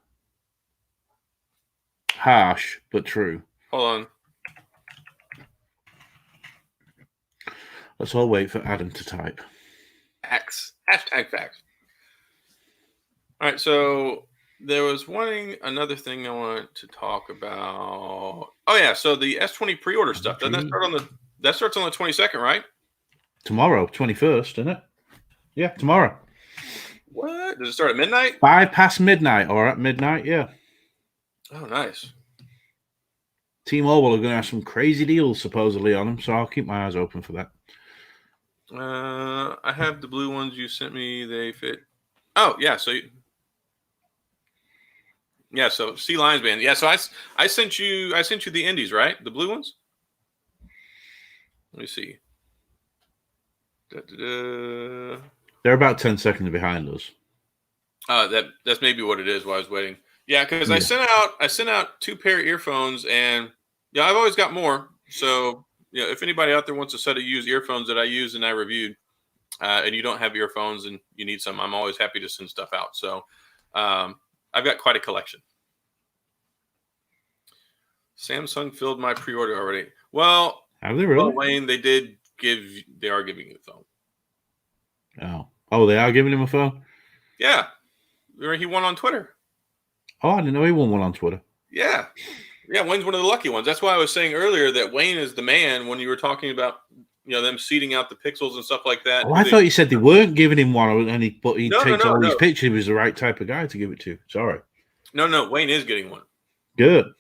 Harsh, but true. Hold on. Let's all wait for Adam to type. Facts. Hashtag facts. All right, so there was another thing I wanted to talk about. Oh yeah, so the S20 pre-order stuff. Doesn't that starts on the 22nd, right? Tomorrow, 21st, isn't it? Yeah, tomorrow. What? Does it start at midnight? 5 past midnight, or at midnight, yeah. Oh, nice. T-Mobile are going to have some crazy deals supposedly on them, so I'll keep my eyes open for that. I have the blue ones you sent me. They fit. Oh, yeah. So Sea Lions Band. Yeah, so I sent you the indies, right? The blue ones? Let me see. They're about 10 seconds behind us. That's maybe what it is while I was waiting. Yeah, because I sent out 2 pair of earphones, and I've always got more. So if anybody out there wants a set of used earphones that I used and I reviewed, and you don't have earphones and you need some, I'm always happy to send stuff out. So I've got quite a collection. Samsung filled my pre-order already. Well, have they really? Well, Wayne, they are giving you a phone. Oh, they are giving him a phone? Yeah. He won on Twitter. Oh, I didn't know he won one on Twitter. Yeah. Yeah, Wayne's one of the lucky ones. That's why I was saying earlier that Wayne is the man when you were talking about them seeding out the pixels and stuff like that. Oh, I thought you said they weren't giving him one, but he takes all these pictures. He was the right type of guy to give it to. Sorry. No, Wayne is getting one. Good.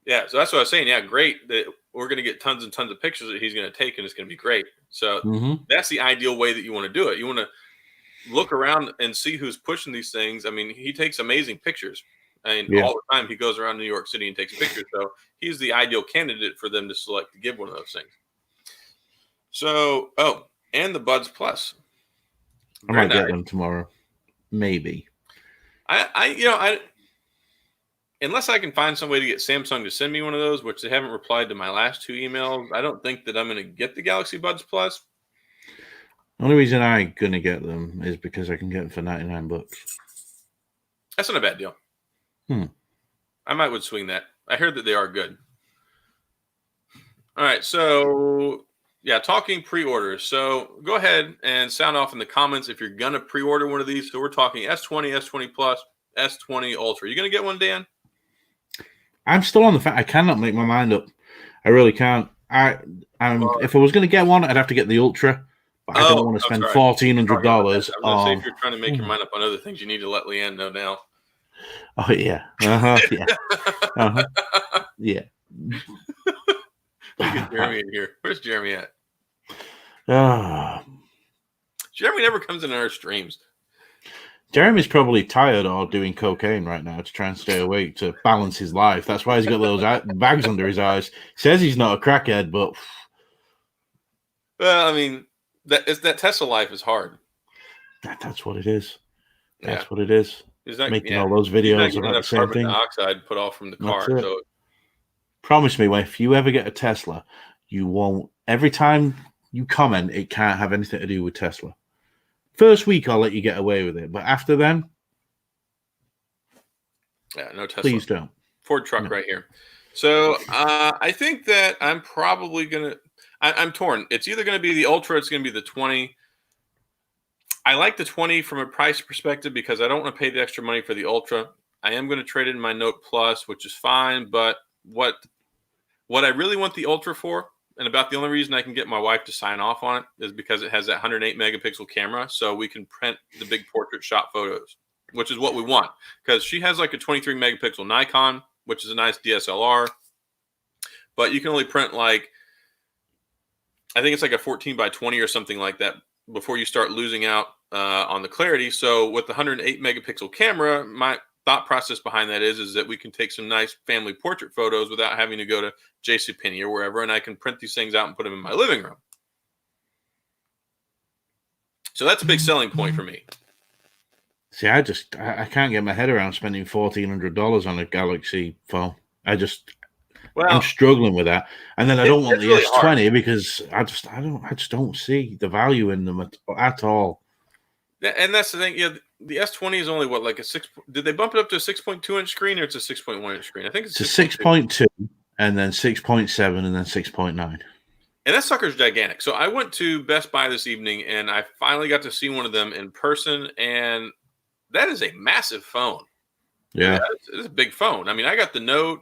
Yeah, so that's what I was saying. Yeah, great. That we're going to get tons and tons of pictures that he's going to take, and it's going to be great. So that's the ideal way that you want to do it. You want to look around and see who's pushing these things. I mean, he takes amazing pictures. And all the time he goes around New York City and takes pictures. So he's the ideal candidate for them to select to give one of those things. So, and the Buds Plus. I might get them tomorrow. Maybe. I unless I can find some way to get Samsung to send me one of those, which they haven't replied to my last 2 emails, I don't think that I'm going to get the Galaxy Buds Plus. The only reason I'm going to get them is because I can get them for $99. That's not a bad deal. I would swing that. I heard that they are good. All right, so talking pre-orders. So go ahead and sound off in the comments if you're gonna pre-order one of these. So we're talking S20, S20 Plus, S20 Ultra. You gonna get one, Dan? I'm still on the fact I cannot make my mind up. I really can't. If I was gonna get one, I'd have to get the Ultra. But I don't want to spend $1,400 on. If you're trying to make your mind up on other things, you need to let Leanne know now. Oh yeah. Yeah. Look at Jeremy in here. Where's Jeremy at? Jeremy never comes in our streams. Jeremy's probably tired or doing cocaine right now to try and stay awake to balance his life. That's why he's got those bags under his eyes. Says he's not a crackhead, but well, I mean, that Tesla life is hard. That's what it is. That's what it is. Making all those videos about the same carbon thing. dioxide put off from the car. So promise me, if you ever get a Tesla, you won't. Every time you comment, it can't have anything to do with Tesla. First week, I'll let you get away with it, but after then, no Tesla. Please don't. Ford truck right here. So I think that I'm probably gonna. I'm torn. It's either going to be the Ultra, it's going to be the 20. I like the 20 from a price perspective because I don't want to pay the extra money for the Ultra. I am going to trade in my Note Plus, which is fine. But what I really want the Ultra for, and about the only reason I can get my wife to sign off on it, is because it has that 108 megapixel camera, so we can print the big portrait shot photos, which is what we want. Because she has like a 23 megapixel Nikon, which is a nice DSLR, but you can only print I think it's like a 14 by 20 or something like that before you start losing out on the clarity. So with the 108 megapixel camera, my thought process behind that is that we can take some nice family portrait photos without having to go to JCPenney or wherever, and I can print these things out and put them in my living room. So that's a big selling point for me. See, I can't get my head around spending $1,400 on a Galaxy phone. I'm struggling with that, and then I don't want the really S20 hard. Because I just don't see the value in them at all. And that's the thing. Yeah, the S20 is only like a 6. Did they bump it up to a 6.2 inch screen or it's a 6.1 inch screen? I think it's a 6.2, and then 6.7, and then 6.9. And that sucker's gigantic. So I went to Best Buy this evening, and I finally got to see one of them in person, and that is a massive phone. Yeah, it's a big phone. I mean, I got the Note.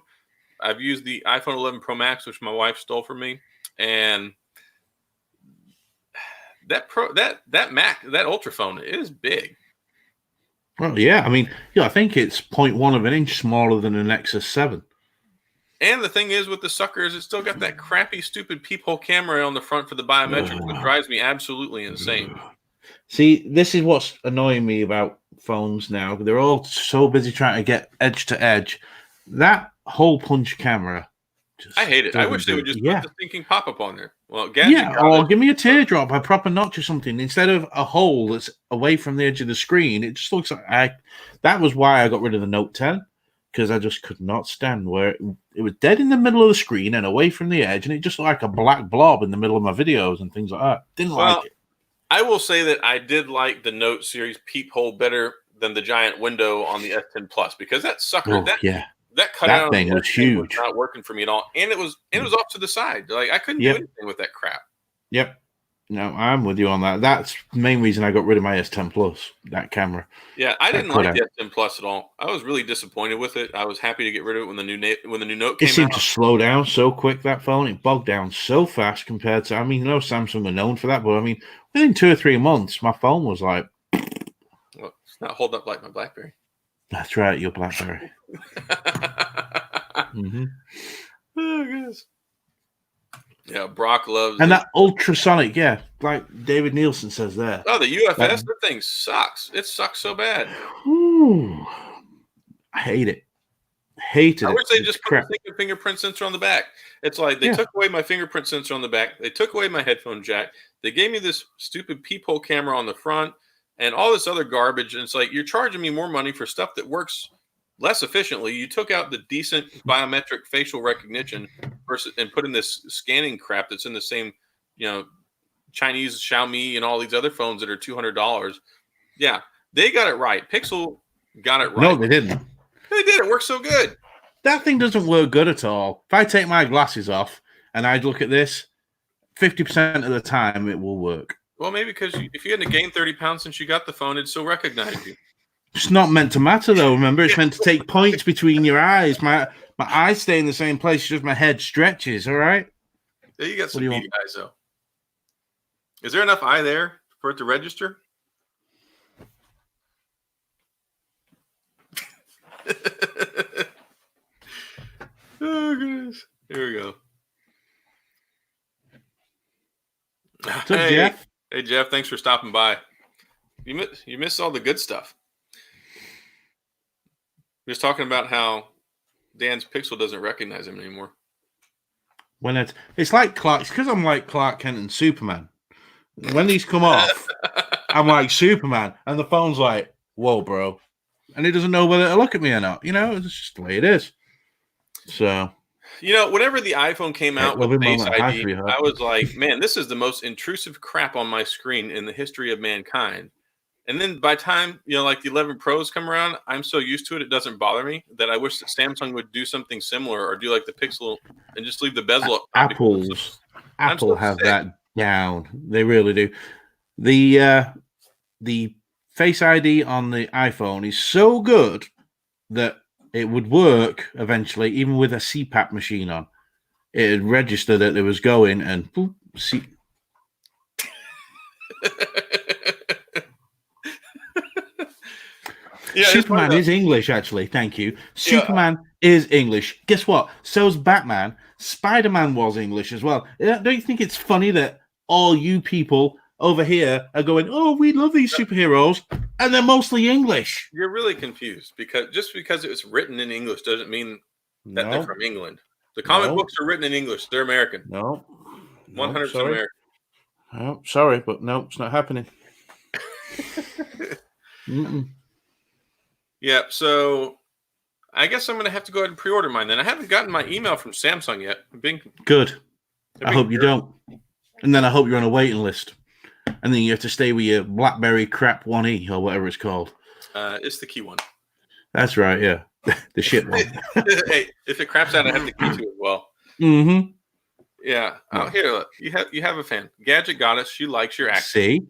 I've used the iPhone 11 Pro Max, which my wife stole from me, and that Ultra phone is big. Well, yeah. I mean, I think it's 0.1 of an inch smaller than an Nexus 7. And the thing is with the suckers, it's still got that crappy, stupid peephole camera on the front for the biometrics, which drives me absolutely insane. See, this is what's annoying me about phones now. They're all so busy trying to get edge to edge. That hole punch camera. I hate it. I wish they would just put the thinking pop-up on there. Well, or give me a teardrop, a proper notch or something, instead of a hole that's away from the edge of the screen. It just looks like that was why I got rid of the Note 10. because I just could not stand where it was dead in the middle of the screen and away from the edge, and it just looked like a black blob in the middle of my videos and things like that. Didn't like it. I will say that I did like the Note series peephole better than the giant window on the S10 Plus, because that sucker, that cutout thing was huge. Was not working for me at all, and it was off to the side. Like I couldn't do anything with that crap. Yep. No, I'm with you on that. That's the main reason I got rid of my S10 Plus, that camera. Yeah, I didn't like the S10 Plus at all. I was really disappointed with it. I was happy to get rid of it when the new Note came out. It seemed to slow down so quick, that phone. It bogged down so fast compared to, I mean, no, Samsung are known for that, but I mean, within 2 or 3 months, my phone was like... Well, it's not holding up like my BlackBerry. That's right, your BlackBerry. Mm-hmm. Oh, goodness. Yeah, Brock loves and that ultrasonic, like David Nielsen says there. Oh, the UFS, that thing sucks. It sucks so bad. Ooh, I hate it. Hated it. I wish they just put the fingerprint sensor on the back. It's like they took away my fingerprint sensor on the back. They took away my headphone jack. They gave me this stupid peephole camera on the front and all this other garbage. And it's like, you're charging me more money for stuff that works less efficiently. You took out the decent biometric facial recognition and put in this scanning crap that's in the same, Chinese Xiaomi and all these other phones that are $200. Yeah, they got it right. Pixel got it right. No, they didn't. They did. It works so good. That thing doesn't work good at all. If I take my glasses off and I look at this, 50% of the time it will work. Well, maybe because if you hadn't gained 30 pounds since you got the phone, it'd still recognize you. It's not meant to matter, though. Remember, it's meant to take points between your eyes. My eyes stay in the same place. It's just my head stretches. All right. Yeah, you got some beady eyes, though. Is there enough eye there for it to register? Oh goodness! Here we go. What's up, Jeff? Hey, Jeff. Thanks for stopping by. You missed all the good stuff. Just talking about how Dan's Pixel doesn't recognize him anymore. When it's like Clark, it's because I'm like Clark Kent and Superman. When these come off, I'm like Superman, and the phone's like, "Whoa, bro," and it doesn't know whether to look at me or not. It's just the way it is. So, whenever the iPhone came out with Face ID, I was like, "Man, this is the most intrusive crap on my screen in the history of mankind." And then by the time, like the 11 Pros come around, I'm so used to it, it doesn't bother me, that I wish that Samsung would do something similar or do like the Pixel and just leave the bezel up. Apple have that down. They really do. The Face ID on the iPhone is so good that it would work eventually, even with a CPAP machine on. It would register that it was going and boop, see. Yeah, Superman is English, actually. Thank you. Superman is English. Guess what? So's Batman. Spider-Man was English as well. Don't you think it's funny that all you people over here are going, "Oh, we love these superheroes," and they're mostly English? You're really confused because it was written in English doesn't mean that they're from England. The comic books are written in English. They're American. No. 100% American. Oh, sorry, but no, it's not happening. Yeah, so I guess I'm going to have to go ahead and pre-order mine then. I haven't gotten my email from Samsung yet. Good. I hope you don't. And then I hope you're on a waiting list. And then you have to stay with your BlackBerry Crap 1E or whatever it's called. It's the key one. That's right, yeah. The shit one. Hey, if it craps out, I have the key to as well. Mm-hmm. Yeah. Oh, here, look. You have a fan. Gadget Goddess. She likes your accent. See?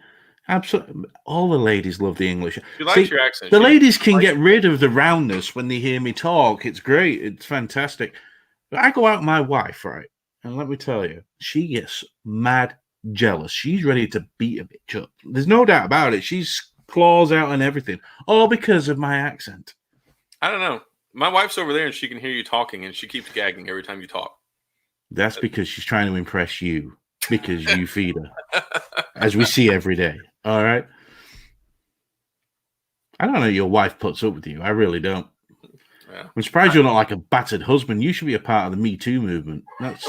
Absolutely. All the ladies love the English. She likes your accent. The ladies can get rid of the roundness when they hear me talk. It's great. It's fantastic. But I go out with my wife, right? And let me tell you, she gets mad jealous. She's ready to beat a bitch up. There's no doubt about it. She's claws out and everything. All because of my accent. I don't know. My wife's over there and she can hear you talking and she keeps gagging every time you talk. That's because she's trying to impress you. Because you feed her. As we see every day. All right. I don't know your wife puts up with you. I really don't. Yeah. I'm surprised you're not like a battered husband. You should be a part of the Me Too movement. That's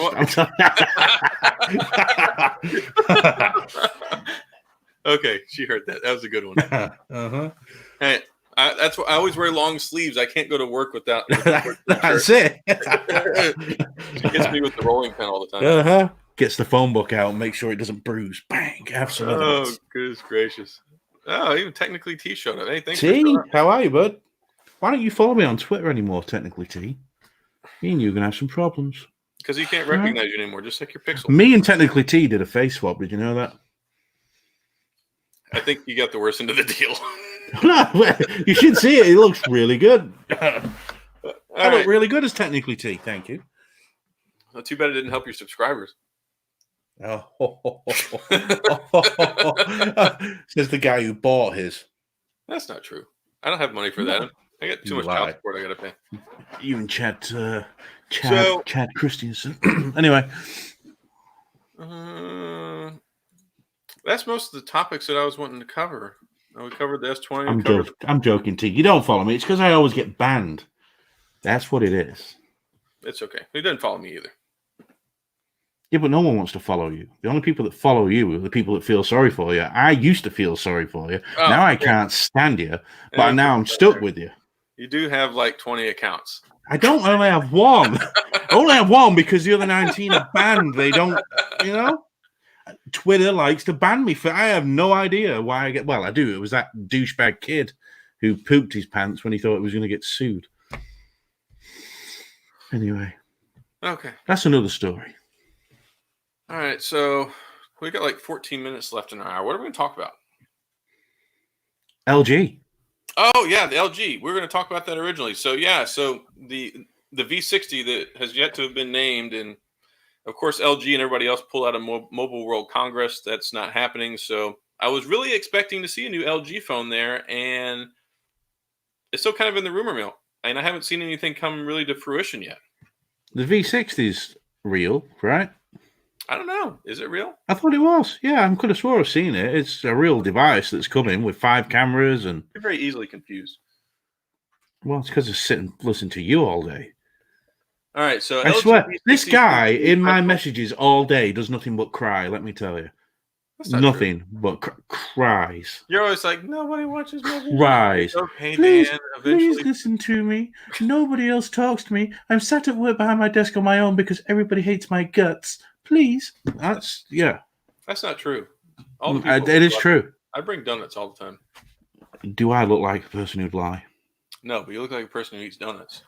Okay, she heard that. That was a good one. Uh-huh. Hey, That's why I always wear long sleeves. I can't go to work without. That's it. She gets me with the rolling pin all the time. Gets the phone book out and makes sure it doesn't bruise. Bang! Have some evidence. Oh, goodness gracious! Oh, even Technically T showed up. Hey, thanks. T, how are you, bud? Why don't you follow me on Twitter anymore? Technically T. Me and you are gonna have some problems. Because he can't recognize you anymore, just like your pixel. Me and Technically T did a face swap. Did you know that? I think you got the worst end of the deal. No, you should see it. It looks really good. I look really good as Technically T. Thank you. Well, too bad it didn't help your subscribers. Oh. Says the guy who bought his. That's not true. I don't have money for that. I got too much child support I got to pay. You and Chad Christensen. Anyway. That's most of the topics that I was wanting to cover. We covered the S20. I'm joking, T. You don't follow me. It's because I always get banned. That's what it is. It's okay. He doesn't follow me either. Yeah, but no one wants to follow you. The only people that follow you are the people that feel sorry for you. I used to feel sorry for you. Now I can't stand you, but now I'm stuck with you. You do have like 20 accounts. I don't. I only have one. I only have one because the other 19 are banned. They don't, Twitter likes to ban me for. I have no idea why I get. Well, I do. It was that douchebag kid who pooped his pants when he thought he was going to get sued. Anyway. Okay. That's another story. All right, so we got like 14 minutes left in our hour. What are we going to talk about? LG. Oh, yeah, the LG. We were going to talk about that originally. So, so the V60 that has yet to have been named, and, of course, LG and everybody else pulled out of Mobile World Congress. That's not happening. So I was really expecting to see a new LG phone there, and it's still kind of in the rumor mill. And I haven't seen anything come really to fruition yet. The V60 is real, right? I don't know. Is it real? I thought it was. Yeah, I could have swore I've seen it. It's a real device that's coming with 5 cameras and. You're very easily confused. Well, it's because I sit and listen to you all day. All right, so I swear, this guy in my messages all day does nothing but cry. Let me tell you, nothing but cries. You're always like, nobody watches movies. Cries. Okay, please, Dan. Eventually, please listen to me. Nobody else talks to me. I'm sat at work behind my desk on my own because everybody hates my guts. Please. That's not true. It is true. I bring donuts all the time. Do I look like a person who'd lie? No, but you look like a person who eats donuts.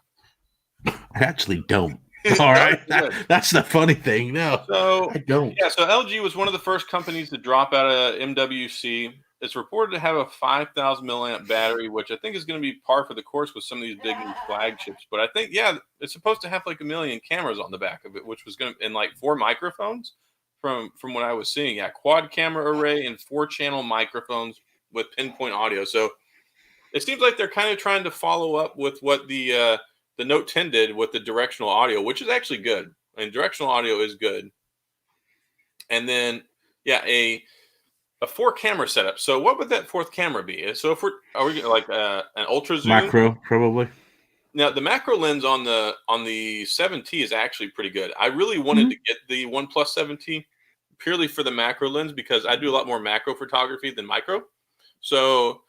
I actually don't. All right. That's the funny thing. No, so, I don't. Yeah, so LG was one of the first companies to drop out of MWC. It's reported to have a 5,000 milliamp battery, which I think is going to be par for the course with some of these big new flagships. But I think, it's supposed to have like 1 million cameras on the back of it, which was going to, and like 4 microphones from what I was seeing. Yeah, quad camera array and 4-channel microphones with pinpoint audio. So it seems like they're kind of trying to follow up with what the Note 10 did with the directional audio, which is actually good. And directional audio is good. And then, a 4-camera setup. So what would that 4th camera be? So are we like an ultra zoom? Macro, probably. Now the macro lens on the 7T is actually pretty good. I really wanted to get the OnePlus 7T purely for the macro lens because I do a lot more macro photography than micro. So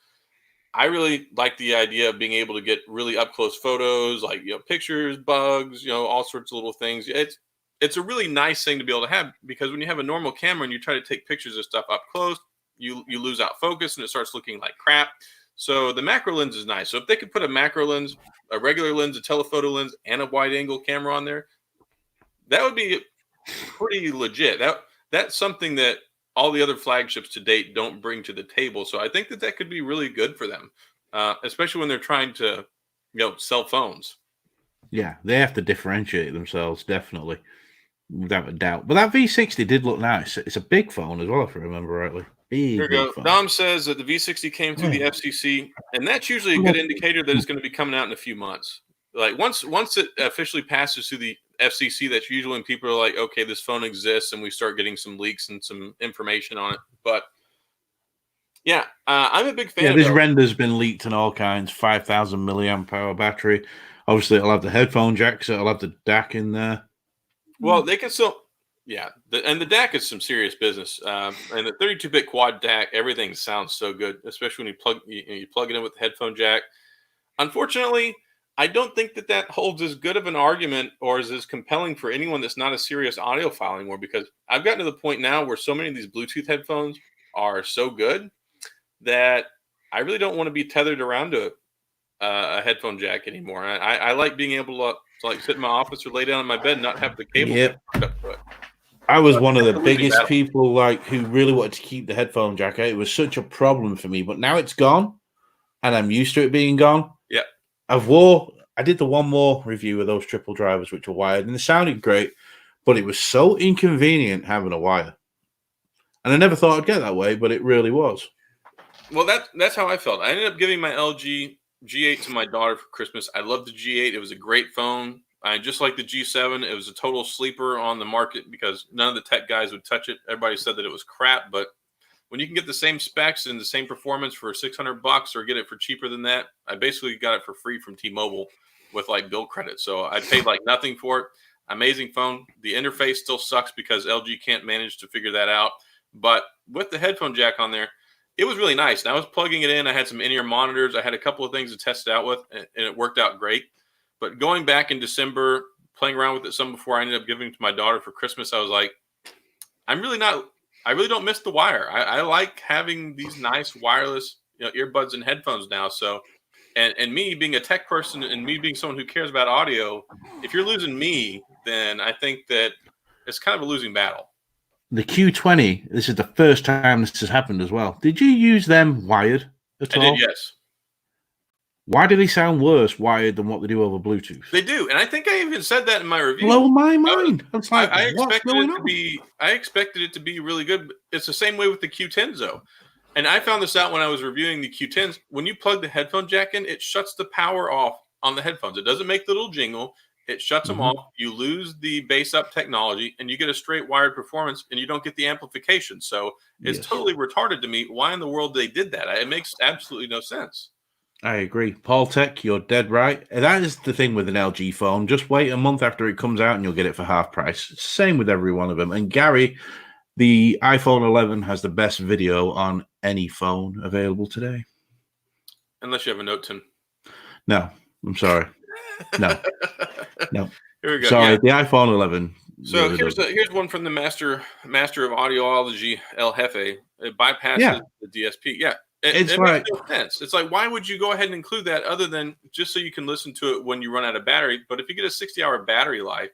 I really like the idea of being able to get really up close photos, like pictures, bugs, all sorts of little things. It's a really nice thing to be able to have because when you have a normal camera and you try to take pictures of stuff up close, you lose out focus and it starts looking like crap. So the macro lens is nice. So if they could put a macro lens, a regular lens, a telephoto lens, and a wide angle camera on there, that would be pretty legit. That's something that all the other flagships to date don't bring to the table. So I think that could be really good for them, especially when they're trying to sell phones. Yeah, they have to differentiate themselves, definitely. Without a doubt. But that V60 did look nice. It's a big phone as well, if I remember rightly. Here we go. Phone. Dom says that the V60 came through the FCC, and that's usually a good indicator that it's going to be coming out in a few months. Like once it officially passes through the FCC, that's usually when people are like, okay, this phone exists, and we start getting some leaks and some information on it. But I'm a big fan. Yeah, this render's been leaked and all kinds. 5,000 milliamp hour battery. Obviously, it'll have the headphone jack, so it'll have the DAC in there. Well, they can still, and the DAC is some serious business. And the 32-bit quad DAC, everything sounds so good, especially when you plug it in with the headphone jack. Unfortunately, I don't think that holds as good of an argument or is as compelling for anyone that's not a serious audiophile anymore, because I've gotten to the point now where so many of these Bluetooth headphones are so good that I really don't want to be tethered around to a headphone jack anymore. I like being able to like sit in my office or lay down in my bed and not have the cable get hooked up to it. I was one of the It's a losing biggest battle. people like who really wanted to keep the headphone jack out. It was such a problem for me, but now it's gone, and I'm used to it being gone. Yeah, I did the one more review of those triple drivers, which were wired, and they sounded great, but it was so inconvenient having a wire. And I never thought I'd get that way, but it really was. Well, that's how I felt. I ended up giving my LG G8 to my daughter for Christmas. I loved the G8. It was a great phone. Just like the G7, it was a total sleeper on the market because none of the tech guys would touch it. Everybody said that it was crap, but when you can get the same specs and the same performance for $600 or get it for cheaper than that, I basically got it for free from T-Mobile with like bill credit. So I paid like nothing for it. Amazing phone. The interface still sucks because LG can't manage to figure that out. But with the headphone jack on there, it was really nice. And I was plugging it in. I had some in-ear monitors. I had a couple of things to test it out with, and it worked out great. But going back in December, playing around with it some before I ended up giving it to my daughter for Christmas, I was like, I really don't miss the wire. I like having these nice wireless, earbuds and headphones now. So, and me being a tech person and me being someone who cares about audio, if you're losing me, then I think that it's kind of a losing battle. The Q20, this is the first time this has happened as well. Did you use them wired at all? I did, yes. Why do they sound worse wired than what they do over Bluetooth? They do, and I think I even said that in my review. Blow my mind. It's like, I expected it to be really good. It's the same way with the Q10s, though. And I found this out when I was reviewing the Q10s. When you plug the headphone jack in, it shuts the power off on the headphones. It doesn't make the little jingle. It shuts them off. You lose the bass up technology, and you get a straight wired performance, and you don't get the amplification. So it's totally retarded to me. Why in the world they did that? It makes absolutely no sense. I agree. Paul Tech, you're dead right. That is the thing with an LG phone. Just wait a month after it comes out and you'll get it for half price. Same with every one of them. And Gary, the iPhone 11 has the best video on any phone available today. Unless you have a Note 10. No, I'm sorry. No. Here we go. Sorry, the iPhone 11. So here's one from the master of audiology, El Jefe. It bypasses the DSP. Yeah. It makes no sense. It's like, why would you go ahead and include that other than just so you can listen to it when you run out of battery? But if you get a 60-hour battery life,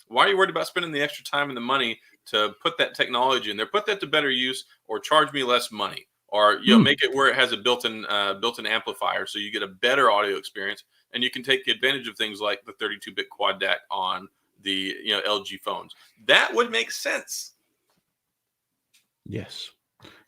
why are you worried about spending the extra time and the money to put that technology in there? Put that to better use, or charge me less money, or make it where it has a built-in amplifier, so you get a better audio experience, and you can take advantage of things like the 32-bit quad DAC on the LG phones. That would make sense. Yes.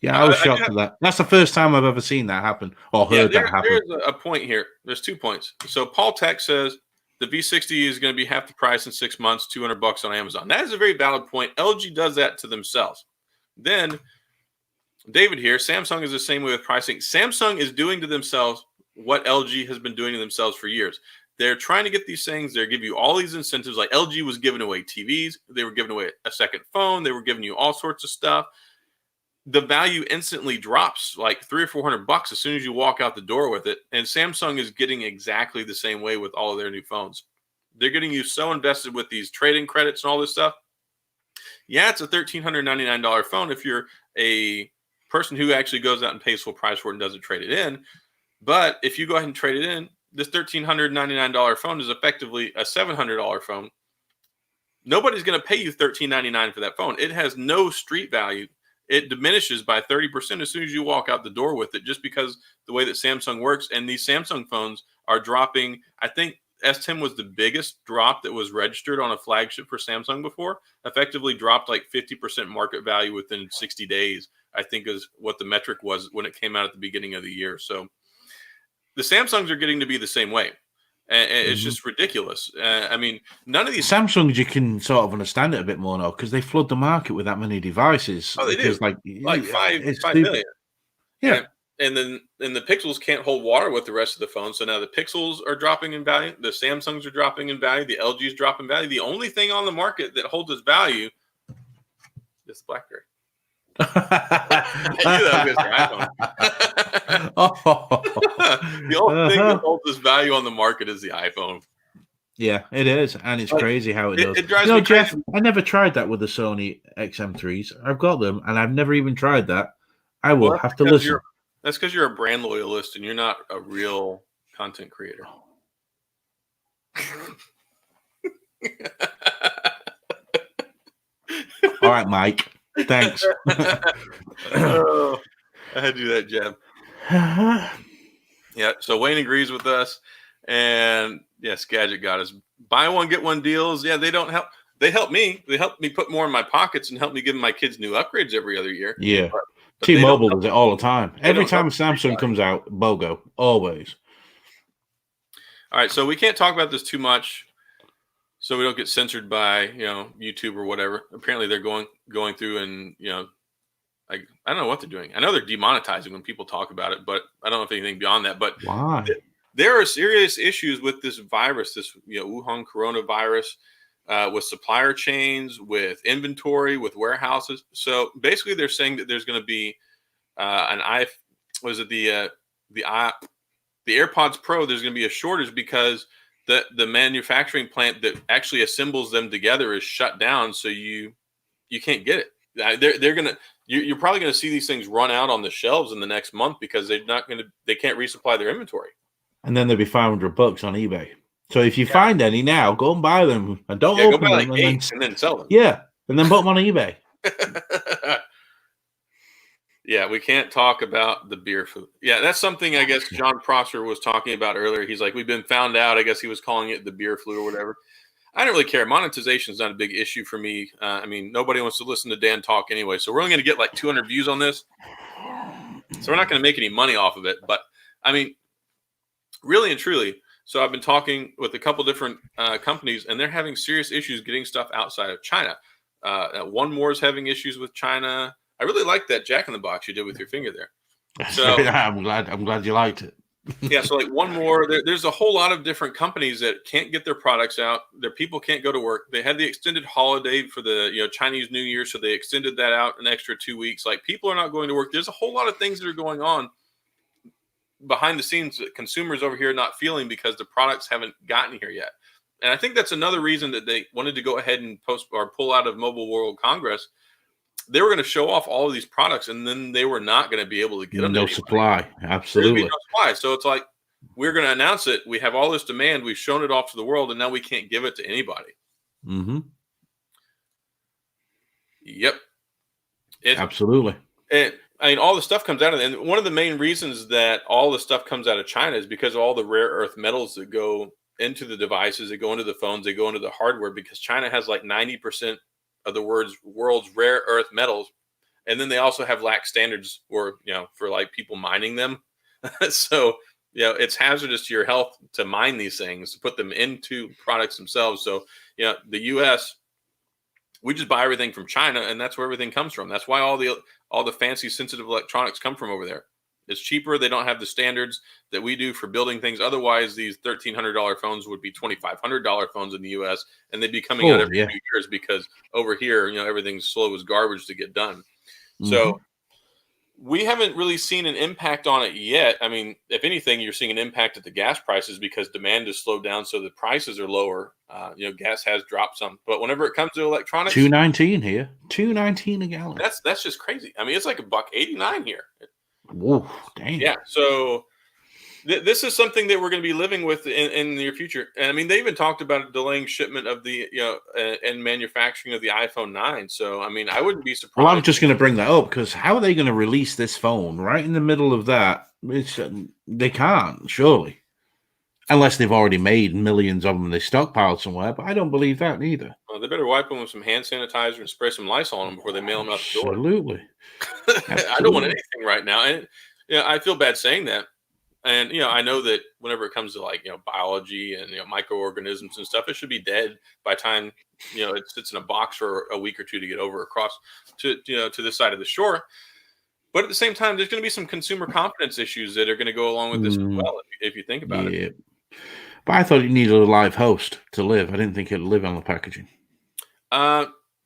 Yeah, I was shocked at that. That's the first time I've ever seen that happen or heard that happen. There's a point here. There's 2 points. So Paul Tech says the V60 is going to be half the price in 6 months, $200 on Amazon. That is a very valid point. LG does that to themselves. Then David here, Samsung is the same way with pricing. Samsung is doing to themselves what LG has been doing to themselves for years. They're trying to get these things. They're giving you all these incentives. Like LG was giving away TVs. They were giving away a second phone. They were giving you all sorts of stuff. The value instantly drops like $300 or $400 as soon as you walk out the door with it. And Samsung is getting exactly the same way with all of their new phones. They're getting you so invested with these trade-in credits and all this stuff. Yeah, it's a $1,399 phone if you're a person who actually goes out and pays full price for it and doesn't trade it in. But if you go ahead and trade it in, this $1,399 phone is effectively a $700 phone. Nobody's going to pay you $1,399 for that phone. It has no street value. It diminishes by 30% as soon as you walk out the door with it, just because the way that Samsung works. And these Samsung phones are dropping. I think S10 was the biggest drop that was registered on a flagship for Samsung before. Effectively dropped like 50% market value within 60 days, I think is what the metric was when it came out at the beginning of the year. So the Samsungs are getting to be the same way. And it's just ridiculous. I mean, none of these Samsungs, you can sort of understand it a bit more now because they flood the market with that many devices. Oh, they do. Like 5 million. Yeah. And then the Pixels can't hold water with the rest of the phone. So now the Pixels are dropping in value. The Samsungs are dropping in value. The LG's dropping in value. The only thing on the market that holds its value is BlackBerry. I knew that was iPhone. The only thing that holds this value on the market is the iPhone. Yeah, it is, and it's crazy how it does. It drives me Jeff, crazy. I never tried that with the Sony XM3s. I've got them, and I've never even tried that. I will have to listen. That's because you're a brand loyalist and you're not a real content creator. All right, Mike. Thanks. Oh, I had to do that, Jeb. Yeah, so Wayne agrees with us. And yes, Gadget got us buy one, get one deals. Yeah, they don't help. They help me. They help me put more in my pockets and help me give my kids new upgrades every other year. Yeah. But T-Mobile does it all the time. Every time Samsung comes out, BOGO, always. All right, so we can't talk about this too much, so we don't get censored by YouTube or whatever. Apparently, they're going through and I don't know what they're doing. I know they're demonetizing when people talk about it, but I don't know if anything beyond that. But why? There are serious issues with this virus, this Wuhan coronavirus, with supplier chains, with inventory, with warehouses. So basically, they're saying that there's going to be the AirPods Pro. There's going to be a shortage because the manufacturing plant that actually assembles them together is shut down, so you can't get it. You're probably going to see these things run out on the shelves in the next month because they can't resupply their inventory. And then they'll be $500 on eBay. So if you find any now, go and buy them and don't open them and then sell them. Yeah, and then put them on eBay. Yeah, we can't talk about the beer food. Yeah, that's something I guess John Prosser was talking about earlier. He's like, we've been found out. I guess he was calling it the beer flu or whatever. I don't really care. Monetization is not a big issue for me. I mean, nobody wants to listen to Dan talk anyway. So we're only going to get like 200 views on this. So we're not going to make any money off of it. But I mean, really and truly. So I've been talking with a couple different companies, and they're having serious issues getting stuff outside of China. One more is having issues with China. I really like that Jack in the Box you did with your finger there. So I'm glad you liked it. Yeah, so like one more. There's a whole lot of different companies that can't get their products out. Their people can't go to work. They had the extended holiday for the Chinese New Year, so they extended that out an extra 2 weeks. Like people are not going to work. There's a whole lot of things that are going on behind the scenes that consumers over here are not feeling because the products haven't gotten here yet. And I think that's another reason that they wanted to go ahead and pull out of Mobile World Congress. They were going to show off all of these products, and then they were not going to be able to get them. No supply. Absolutely. No supply. So it's like, we're going to announce it. We have all this demand. We've shown it off to the world, and now we can't give it to anybody. Mm-hmm. Yep. Absolutely. I mean, all the stuff comes out of it. And one of the main reasons that all the stuff comes out of China is because of all the rare earth metals that go into the devices, that go into the phones, they go into the hardware, because China has like 90% of the world's rare earth metals. And then they also have lax standards for like people mining them. So, it's hazardous to your health to mine these things, to put them into products themselves. So, the US, we just buy everything from China, and that's where everything comes from. That's why all the fancy sensitive electronics come from over there. It's cheaper. They don't have the standards that we do for building things. Otherwise, these $1,300 phones would be $2,500 phones in the U.S., and they'd be coming out every few years, because over here, everything's slow as garbage to get done. Mm-hmm. So we haven't really seen an impact on it yet. I mean, if anything, you're seeing an impact at the gas prices because demand has slowed down, so the prices are lower. Gas has dropped some, but whenever it comes to electronics, $2.19 here, $2.19 a gallon. That's just crazy. I mean, it's like $1.89 here. Whoa, dang. Yeah. So this is something that we're going to be living with in the near future. And I mean, they even talked about delaying shipment of the, and manufacturing of the iPhone 9. So, I mean, I wouldn't be surprised. Well, I'm just going to bring that up, because how are they going to release this phone right in the middle of that? They can't, surely. Unless they've already made millions of them and they stockpiled somewhere, but I don't believe that either. Well, they better wipe them with some hand sanitizer and spray some Lysol on them before they mail them out the door. Absolutely. I don't want anything right now. And I feel bad saying that. And, I know that whenever it comes to like, biology and, microorganisms and stuff, it should be dead by the time, it sits in a box for a week or two to get over across to this side of the shore. But at the same time, there's going to be some consumer confidence issues that are going to go along with this as well, if you think about it. But I thought you needed a live host to live. I didn't think it'd live on the packaging.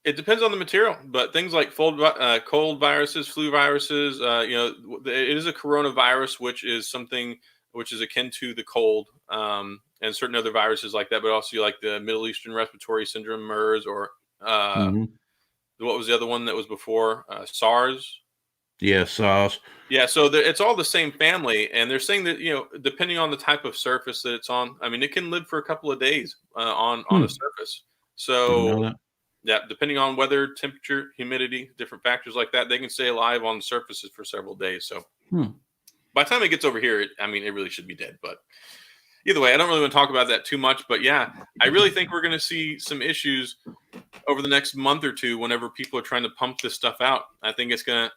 It depends on the material, but things like cold viruses, flu viruses, it is a coronavirus, which is something which is akin to the cold, and certain other viruses like that, but also like the Middle Eastern Respiratory Syndrome, MERS, or what was the other one that was before? SARS? Yeah, SARS. Yeah, so it's all the same family, and they're saying that, depending on the type of surface that it's on, I mean, it can live for a couple of days on a surface. Didn't know So that. yeah, depending on weather, temperature, humidity, different factors like that, they can stay alive on surfaces for several days. So by the time it gets over here, it really should be dead. But either way, I don't really want to talk about that too much. But yeah, I really think we're going to see some issues over the next month or two whenever people are trying to pump this stuff out. I think it's gonna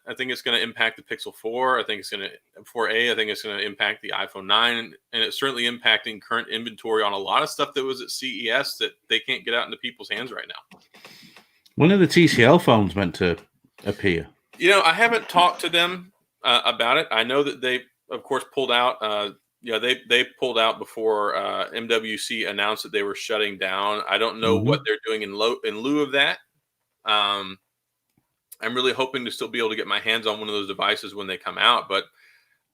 impact the Pixel 4. I think it's gonna 4a. I think it's gonna impact the iPhone 9, and it's certainly impacting current inventory on a lot of stuff that was at CES that they can't get out into people's hands right now. When are the TCL phones meant to appear? I haven't talked to them about it. I know that they, of course, pulled out. They pulled out before MWC announced that they were shutting down. I don't know what they're doing in lieu of that. I'm really hoping to still be able to get my hands on one of those devices when they come out, but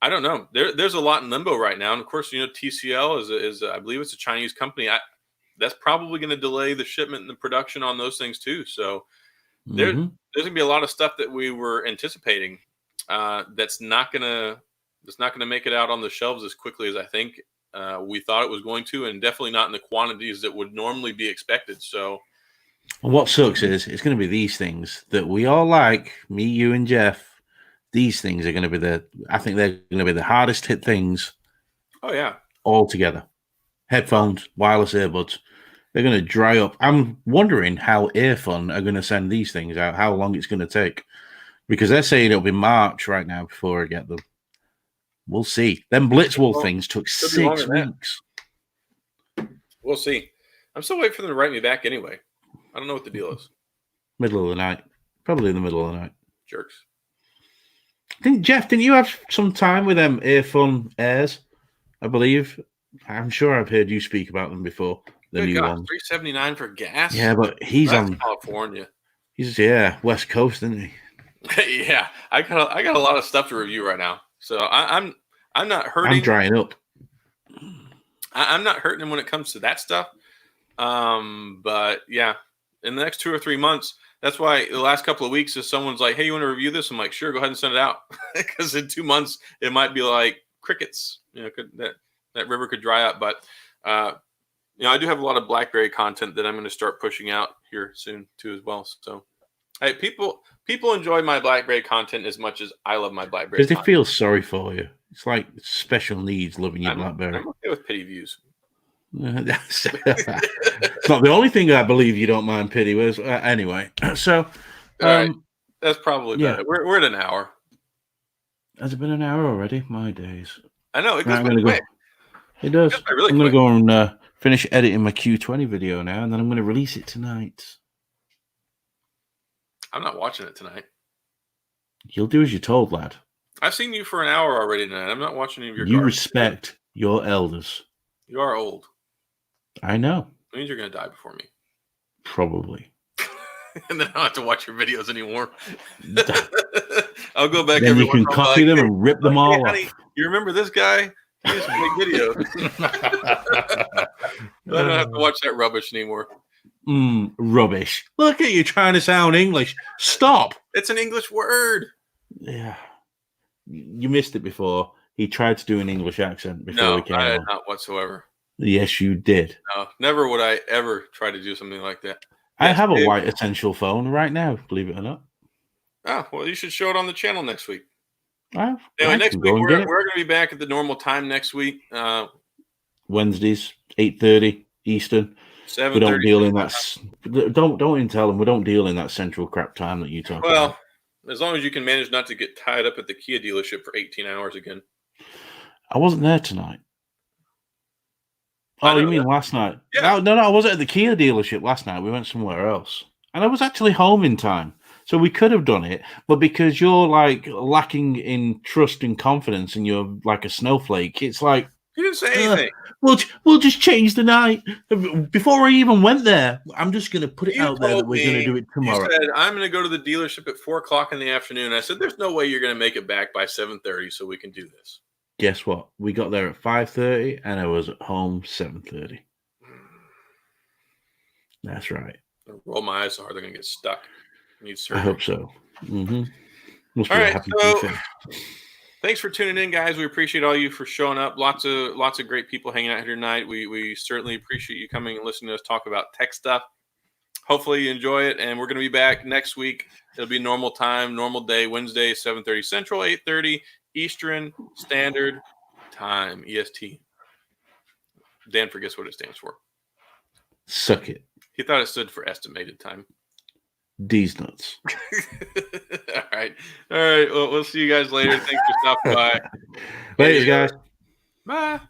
I don't know. There's a lot in limbo right now, and of course, TCL is I believe it's a Chinese company. That's probably going to delay the shipment and the production on those things too. So there's going to be a lot of stuff that we were anticipating that's not going to make it out on the shelves as quickly as I think we thought it was going to, and definitely not in the quantities that would normally be expected. So what sucks is it's going to be these things that we all like, me, you, and Jeff. These things are going to be I think they're going to be the hardest hit things. Oh yeah, all together. Headphones, wireless earbuds. They're going to dry up. I'm wondering how Earfun are going to send these things out, how long it's going to take. Because they're saying it'll be March right now before I get them. We'll see. Them Blitzwool things took 6 weeks. We'll see. I'm still waiting for them to write me back anyway. I don't know what the deal is. Middle of the night. Probably in the middle of the night. Jerks. Jeff, didn't you have some time with them Earfun Airs? I believe. I'm sure I've heard you speak about them before. The new ones. $379 for gas. Yeah, but he's on California. He's West Coast, isn't he? Yeah, I got a lot of stuff to review right now, so I'm not hurting. I'm drying up. I'm not hurting him when it comes to that stuff. But yeah, in the next 2 or 3 months, that's why the last couple of weeks, if someone's like, "Hey, you want to review this?" I'm like, "Sure, go ahead and send it out," because in 2 months it might be like crickets. That river could dry up, but. I do have a lot of BlackBerry content that I'm going to start pushing out here soon too, as well. So, hey, people enjoy my BlackBerry content as much as I love my BlackBerry. Because they feel sorry for you. It's like special needs loving your BlackBerry. I'm okay with pity views. It's not the only thing I believe you don't mind pity with. Anyway, so all right. That's probably better. We're at an hour. Has it been an hour already? My days. I know it goes pretty quick. It does. I'm going to go and finish editing my Q20 video now, and then I'm going to release it tonight. I'm not watching it tonight. You'll do as you're told, lad. I've seen you for an hour already tonight. I'm not watching any of your You respect your elders. You are old. I know. It means you're going to die before me. Probably. And then I don't have to watch your videos anymore. I'll go back. Then you can copy them and rip them all off. Honey, you remember this guy? He used to make videos. I don't have to watch that rubbish anymore. Rubbish. Look at you trying to sound English. Stop. It's an English word. Yeah. You missed it before. He tried to do an English accent before we came on. No, I did not whatsoever. Yes, you did. No, never would I ever try to do something like that. I have a white essential phone right now, believe it or not. Oh, well, you should show it on the channel next week. Anyway, next week we're going to be back at the normal time next week. Wednesdays, 8:30 Eastern. 7:30. We don't deal in that. Don't even tell them we don't deal in that central crap time that you talk about. Well, as long as you can manage not to get tied up at the Kia dealership for 18 hours again. I wasn't there tonight. Oh, you mean last night? Yeah. No, I wasn't at the Kia dealership last night. We went somewhere else, and I was actually home in time. So we could have done it, but because you're like lacking in trust and confidence and you're like a snowflake, it's like You didn't say anything. We'll just change the night. Before I even went there, I'm just going to put it out there that we're going to do it tomorrow. You said, I'm going to go to the dealership at 4 o'clock in the afternoon. I said, there's no way you're going to make it back by 7:30 so we can do this. Guess what? We got there at 5:30 and I was at home 7:30. That's right. I'll roll my eyes so hard they're going to get stuck. I hope so. Mm-hmm. All right, so thanks for tuning in, guys. We appreciate all you for showing up. Lots of great people hanging out here tonight. We certainly appreciate you coming and listening to us talk about tech stuff. Hopefully you enjoy it, and we're going to be back next week. It'll be normal time, normal day, Wednesday, 7:30 Central, 8:30 Eastern Standard Time, EST. Dan forgets what it stands for. Suck it. He thought it stood for estimated time. D's nuts. All right. Well, we'll see you guys later. Thanks for stopping by. Later, guys. Bye.